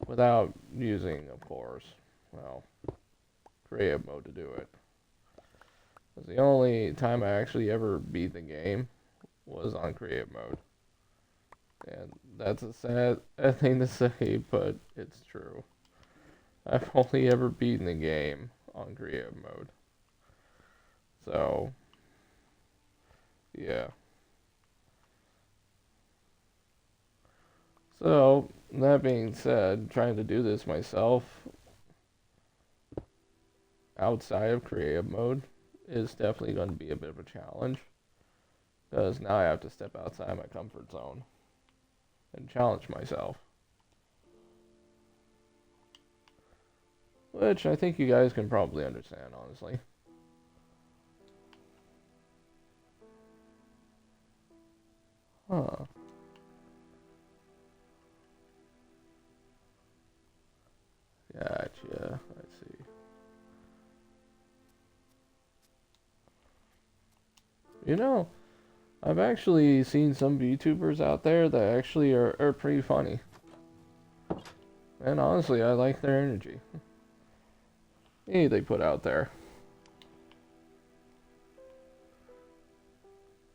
Without using, of course, well, creative mode to do it. Because the only time I actually ever beat the game was on creative mode. And that's a sad thing to say, but it's true. I've only ever beaten the game on creative mode. So, yeah. So, that being said, trying to do this myself outside of creative mode is definitely going to be a bit of a challenge. Because now I have to step outside my comfort zone and challenge myself. Which I think you guys can probably understand, honestly. Huh. Gotcha. I see. You know, I've actually seen some VTubers out there that actually are pretty funny. And honestly, I like their energy. They put out there.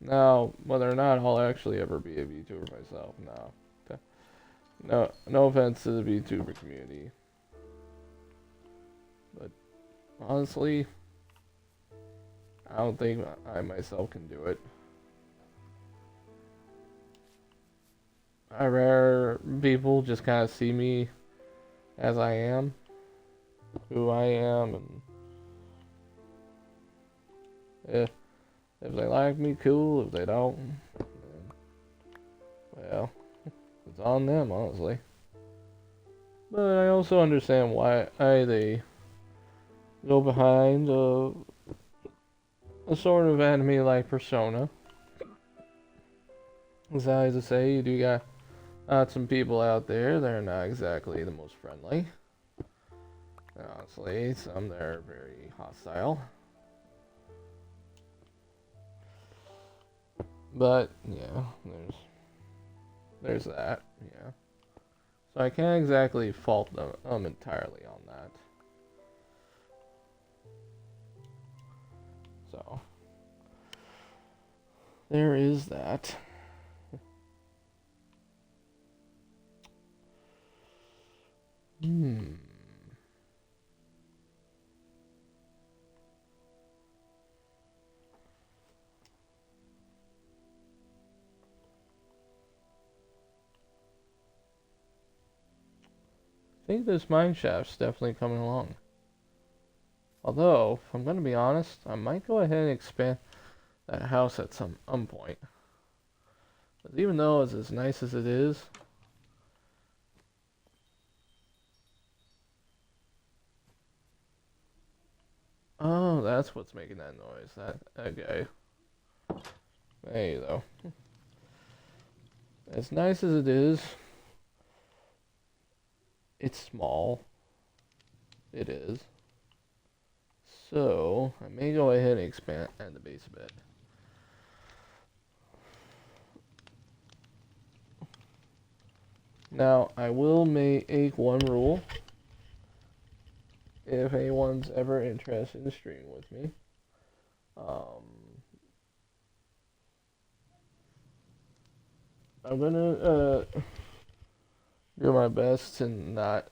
Now, whether or not I'll actually ever be a VTuber myself, no. No offense to the VTuber community, but honestly, I don't think I myself can do it. I rather people just kind of see me as I am, who I am, and if they like me, cool. If they don't, then, well, it's on them, honestly. But I also understand why they go behind a sort of anime-like persona. As I to say, you do got some people out there that are not exactly the most friendly. Honestly, some that are very hostile. But yeah, there's that. Yeah. So I can't exactly fault them entirely on that. So there is that. Hmm. I think this mineshaft's definitely coming along. Although, if I'm going to be honest, I might go ahead and expand that house at some point. But even though it's as nice as it is, oh, that's what's making that noise. Okay. Hey, though. As nice as it is, it's small. It is. So, I may go ahead and expand the base a bit. Now, I will make one rule. If anyone's ever interested in streaming with me, I'm gonna do my best to not,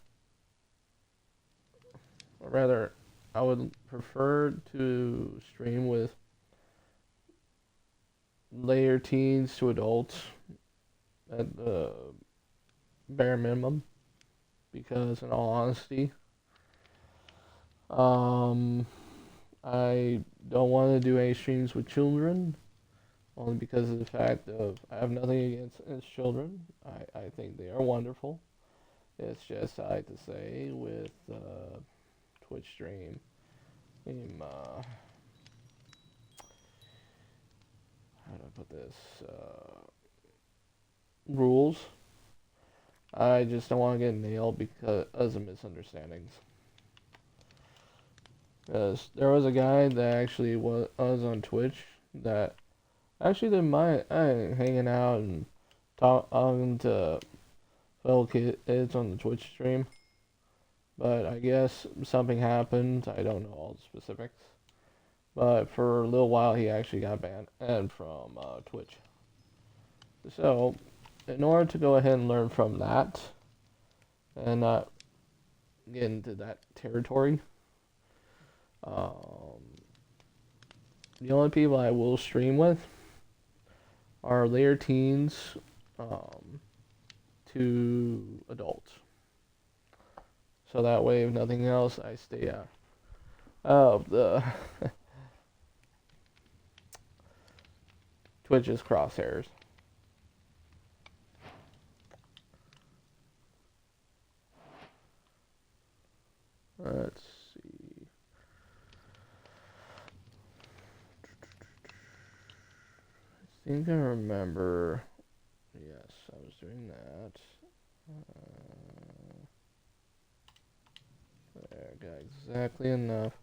or rather, I would prefer to stream with later teens to adults at the bare minimum, because in all honesty, I don't want to do any streams with children, only because of the fact of I have nothing against children. I think they are wonderful. It's just I like to say with Twitch stream, how do I put this? Rules. I just don't want to get nailed because of misunderstandings. Because there was a guy that actually was on Twitch that actually didn't mind hanging out and talking to fellow kids on the Twitch stream. But I guess something happened. I don't know all the specifics. But for a little while, he actually got banned from Twitch. So, in order to go ahead and learn from that, and not get into that territory, the only people I will stream with are later teens to adults. So that way, if nothing else, I stay out of the Twitch's crosshairs. Let's see. I think I remember. Yes, I was doing that. There, got exactly enough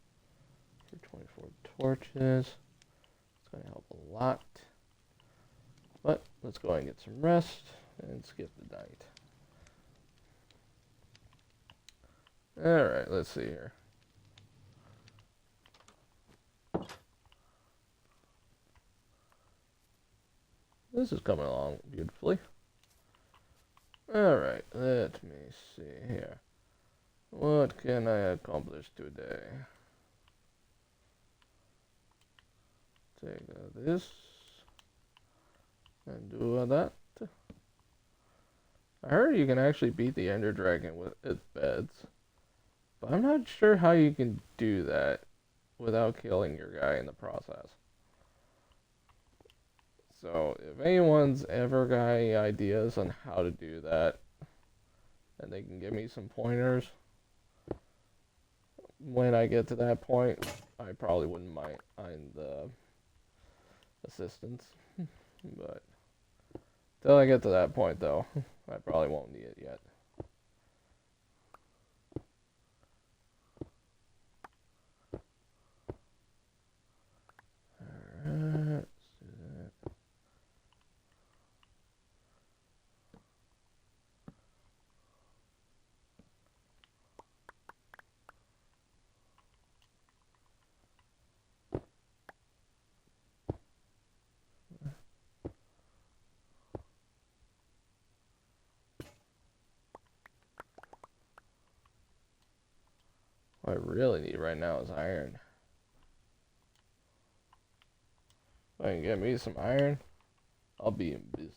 for 24 torches. It's going to help a lot. But let's go ahead and get some rest and skip the night. Alright, let's see here. This is coming along beautifully. Alright, let me see here. What can I accomplish today? Take this and do that. I heard you can actually beat the Ender Dragon with its beds, but I'm not sure how you can do that without killing your guy in the process. So if anyone's ever got any ideas on how to do that, and they can give me some pointers, when I get to that point, I probably wouldn't mind the assistance. But till I get to that point, though, I probably won't need it yet. Alright, let's do that. What I really need right now is iron. If I can get me some iron, I'll be in business.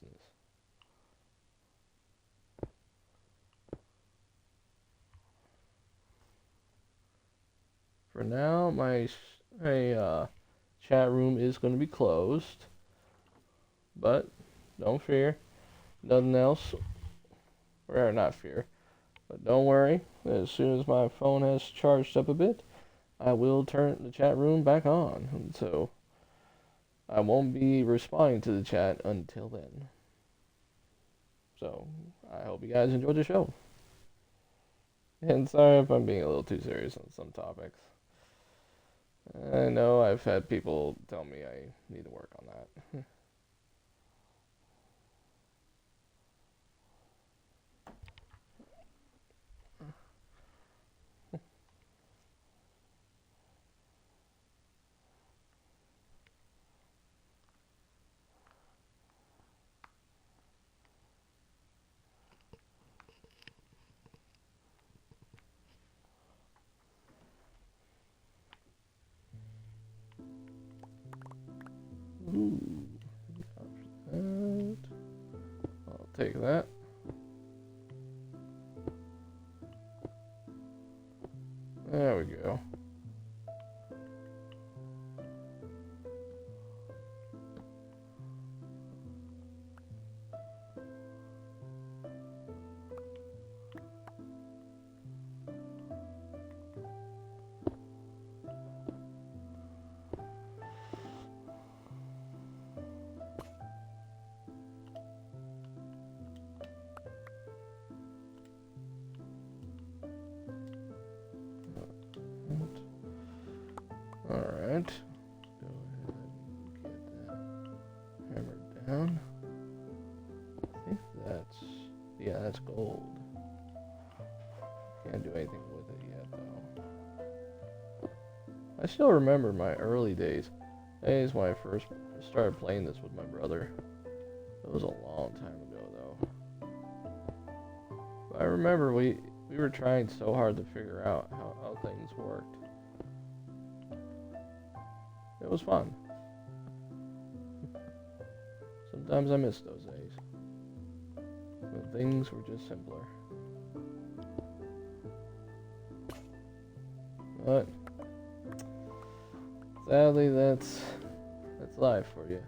For now, my chat room is going to be closed, but don't fear, nothing else, or not fear, but don't worry, as soon as my phone has charged up a bit, I will turn the chat room back on, and so I won't be responding to the chat until then. So, I hope you guys enjoyed the show. And sorry if I'm being a little too serious on some topics. I know I've had people tell me I need to work on that. Ooh, that. I'll take that. There we go. Alright. Go ahead and get that hammered down. I think that's... yeah, that's gold. Can't do anything with it yet, though. I still remember my early days. Days when I first started playing this with my brother. It was a long time ago, though. But I remember we were trying so hard to figure out how things worked. It was fun. Sometimes I miss those days. When things were just simpler. But sadly, that's life for you.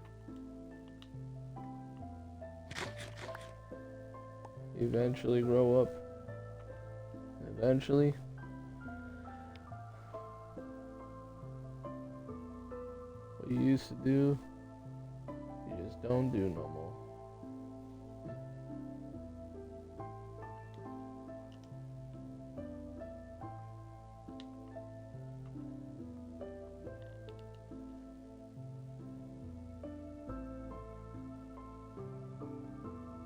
Eventually grow up. Eventually, what you used to do, you just don't do no more.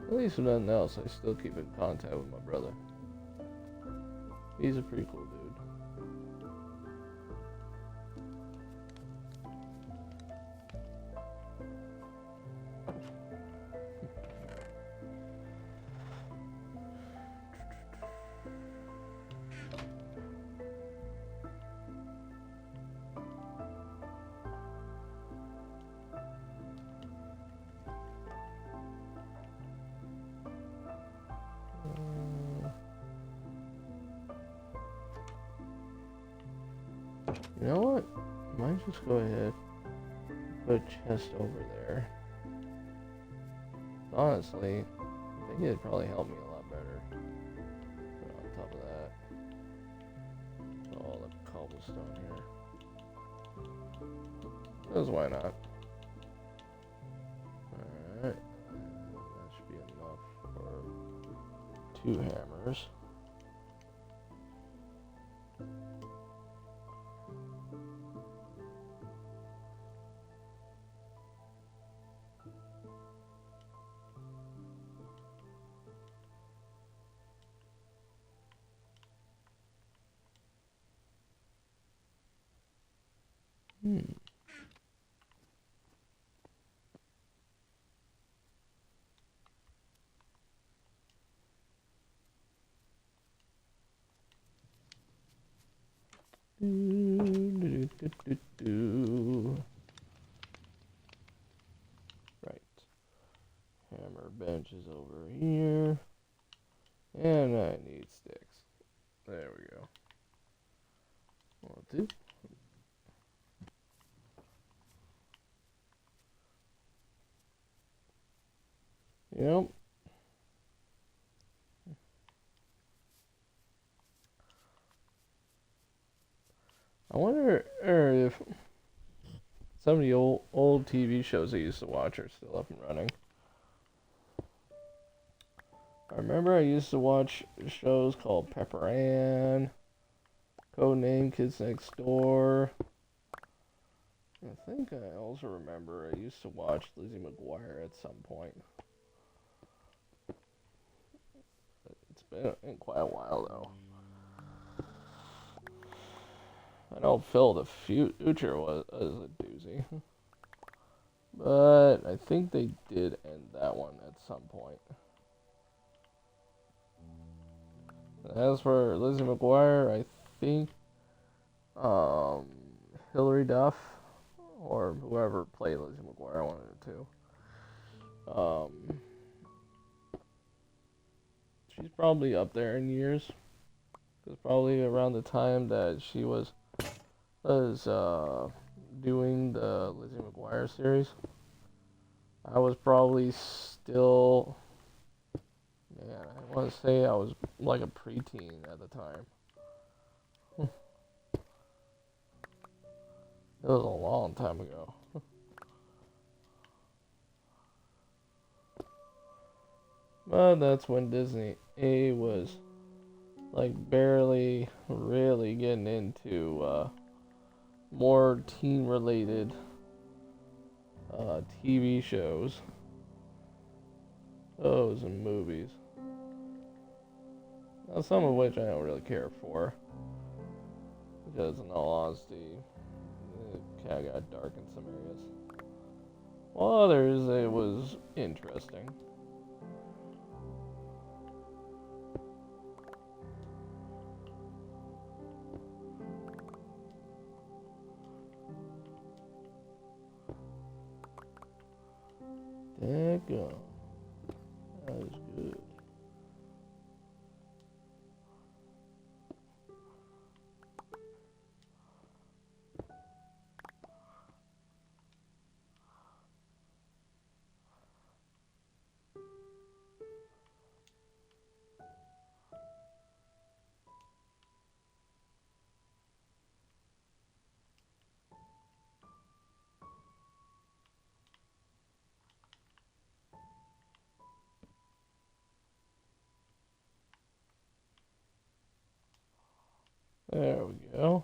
At least if nothing else, I still keep in contact with my brother. He's a pretty cool dude. You know what? I might just go ahead and put a chest over there. Honestly, I think it'd probably help me a lot better. Put on top of that. All the cobblestone here. Because why not? Alright. That should be enough for 2 hammers. Right. Hammer bench is over here. And I need sticks. There we go. 1, 2. Yep. I wonder if some of the old TV shows I used to watch are still up and running. I remember I used to watch shows called Pepper Ann, Codename Kids Next Door. I think I also remember I used to watch Lizzie McGuire at some point. It's been quite a while though. I know Phil the Future was a doozy. But I think they did end that one at some point. As for Lizzie McGuire, I think Hilary Duff or whoever played Lizzie McGuire, one of the two. She's probably up there in years. Because probably around the time that she was doing the Lizzie McGuire series, I was probably still, man, I want to say I was like a preteen at the time. It was a long time ago. But that's when Disney A was like barely really getting into more teen related TV shows. Those and movies. Now, some of which I don't really care for. Because in all honesty, it kind of got dark in some areas. While others, it was interesting. Daggone. That is good. There we go.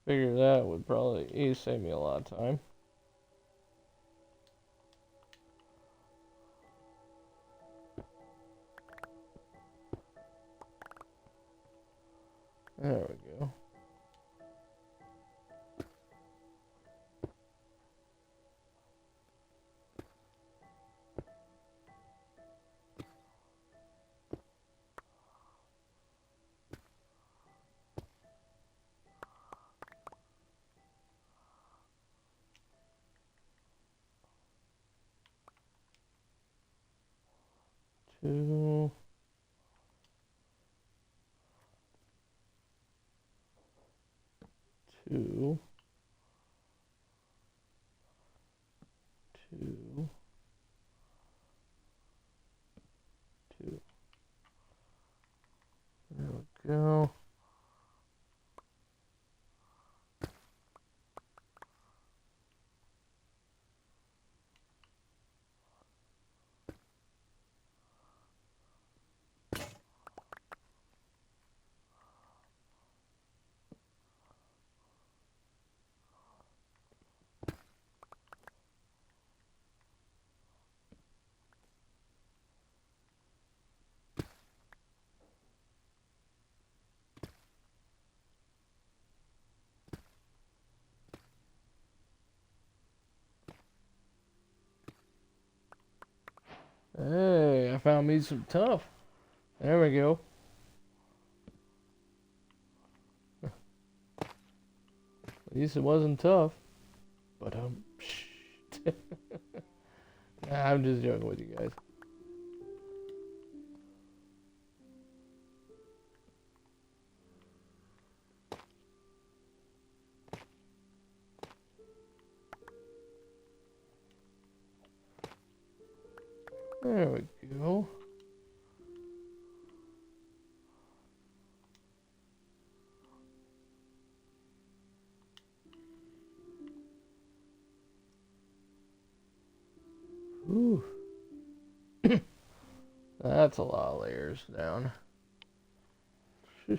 Figure that would probably save me a lot of time. There we go. Two. 2, 2, 2. There we go. Hey, I found me some tough. There we go. At least it wasn't tough. But nah, I'm just joking with you guys. There we go. Ooh. That's a lot of layers down. At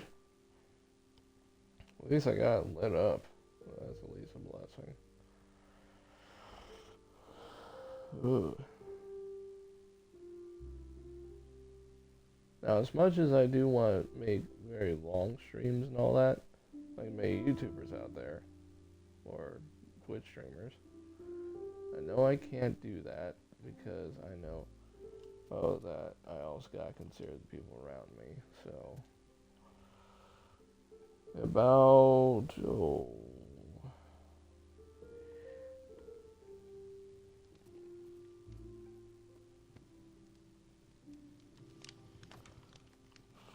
least I got it lit up. That's at least a blessing. Ooh. Now, as much as I do want to make very long streams and all that, like many YouTubers out there, or Twitch streamers, I know I can't do that because I know, that I also gotta consider the people around me, so, about,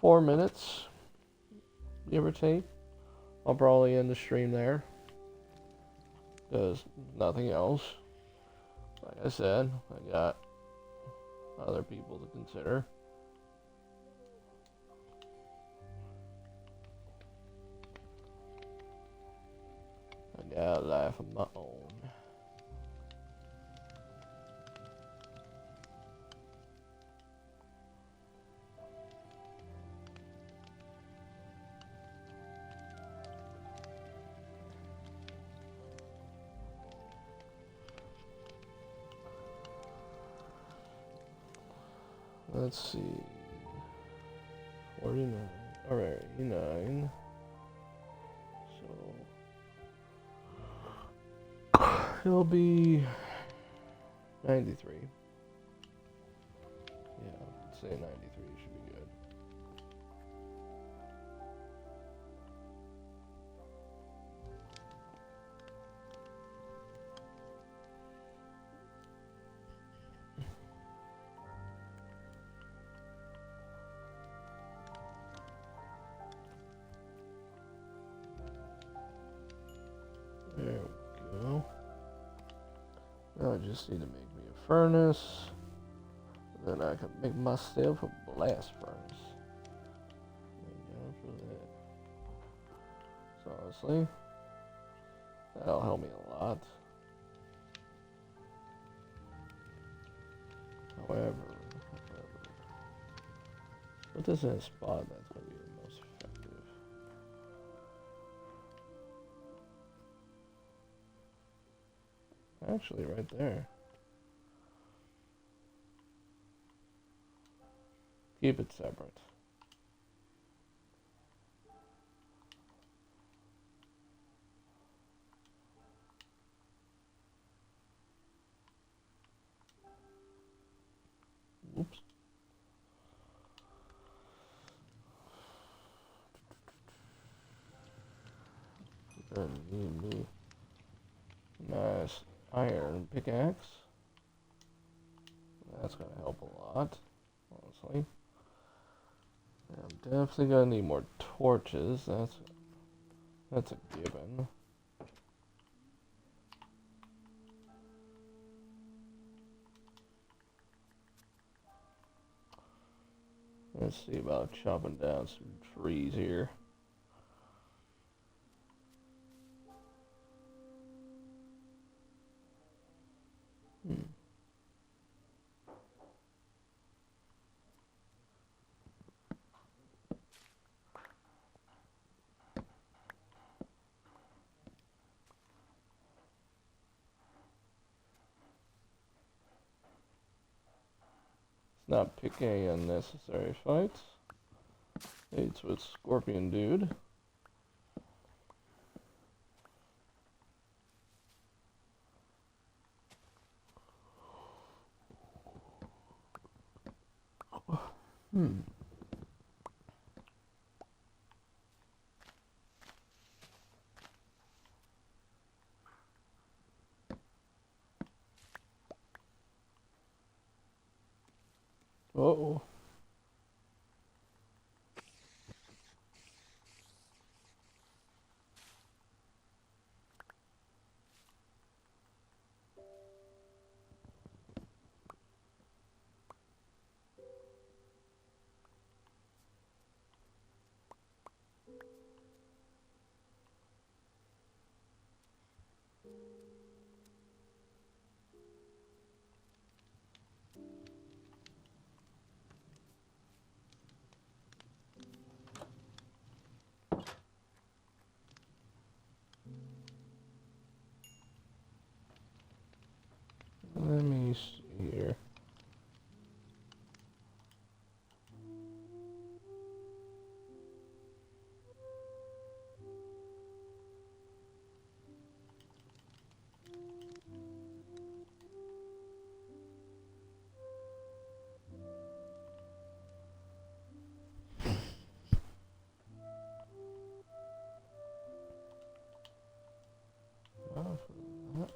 4 minutes, give or take. I'll probably end the stream there. Because nothing else. Like I said, I got other people to consider. I got a life of my own. Let's see. 49. Alright, 89. So it'll be 93. Yeah, I'd say 93 should be good. There we go. Now I just need to make me a furnace. Then I can make myself a blast furnace. So honestly, that'll help me a lot. However, put this in a spot that's going to be the most effective. Actually, right there. Keep it separate. Oops. Gonna need me nice iron pickaxe. That's gonna help a lot, honestly. I'm definitely gonna need more torches. That's a given. Let's see about chopping down some trees here. Not pick any unnecessary fights. It's with Scorpion Dude. Uh-oh. Let me see here. Oh, for that.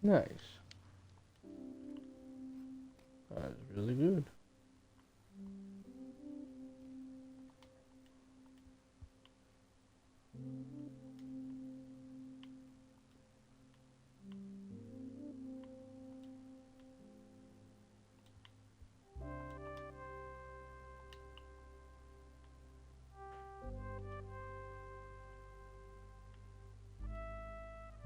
Nice. That's really good.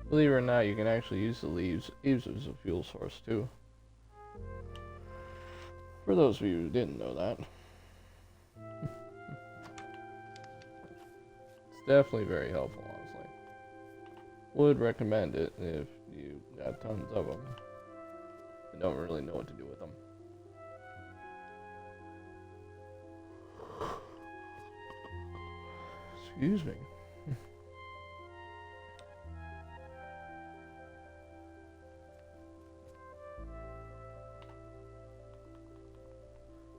Believe it or not, you can actually use the leaves as a fuel source too. For those of you who didn't know that. It's definitely very helpful, honestly. Would recommend it if you got tons of them and don't really know what to do with them. Excuse me.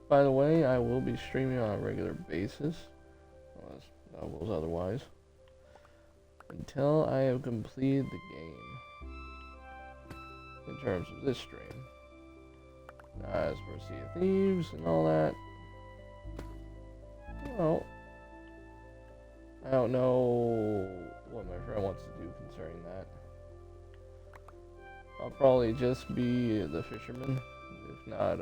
By the way, I will be streaming on a regular basis, unless doubles otherwise, until I have completed the game, in terms of this stream. As for Sea of Thieves and all that, well, I don't know what my friend wants to do concerning that. I'll probably just be the fisherman, if not,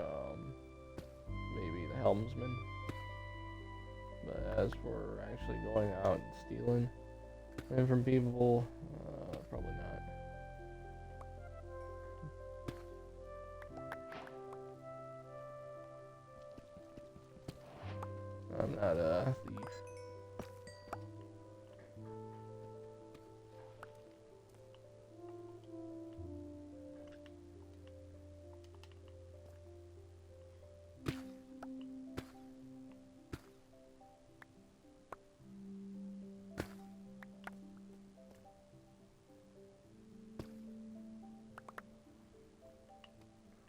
maybe the helmsman. But as for actually going out and stealing from people, probably not. I'm not a thief.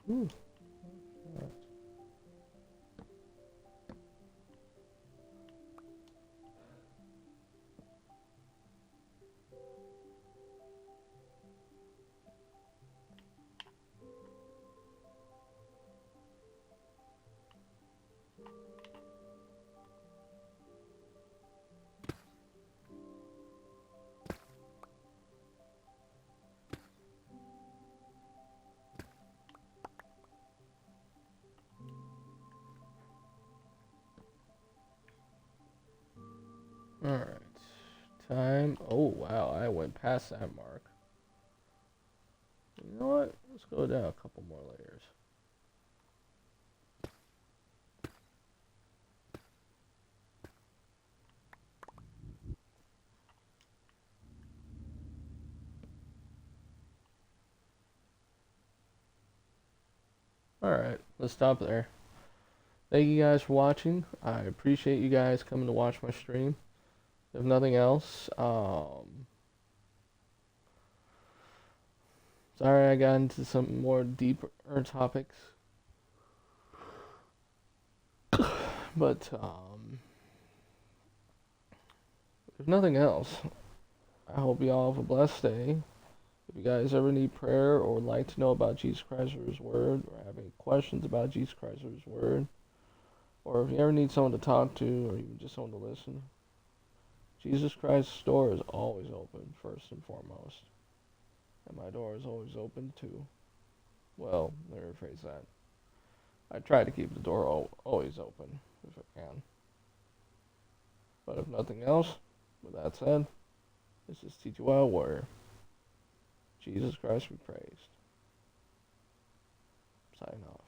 Ooh. Alright. Time. Oh, wow. I went past that mark. You know what? Let's go down a couple more layers. Alright. Let's stop there. Thank you guys for watching. I appreciate you guys coming to watch my stream. If nothing else, sorry I got into some more deeper topics. But, if nothing else, I hope you all have a blessed day. If you guys ever need prayer or would like to know about Jesus Christ or His Word, or have any questions about Jesus Christ or His Word, or if you ever need someone to talk to, or even just someone to listen, Jesus Christ's door is always open, first and foremost. And my door is always open too. Well, let me rephrase that. I try to keep the door always open, if I can. But if nothing else, with that said, this is TtylWarrior. Jesus Christ be praised. Sign off.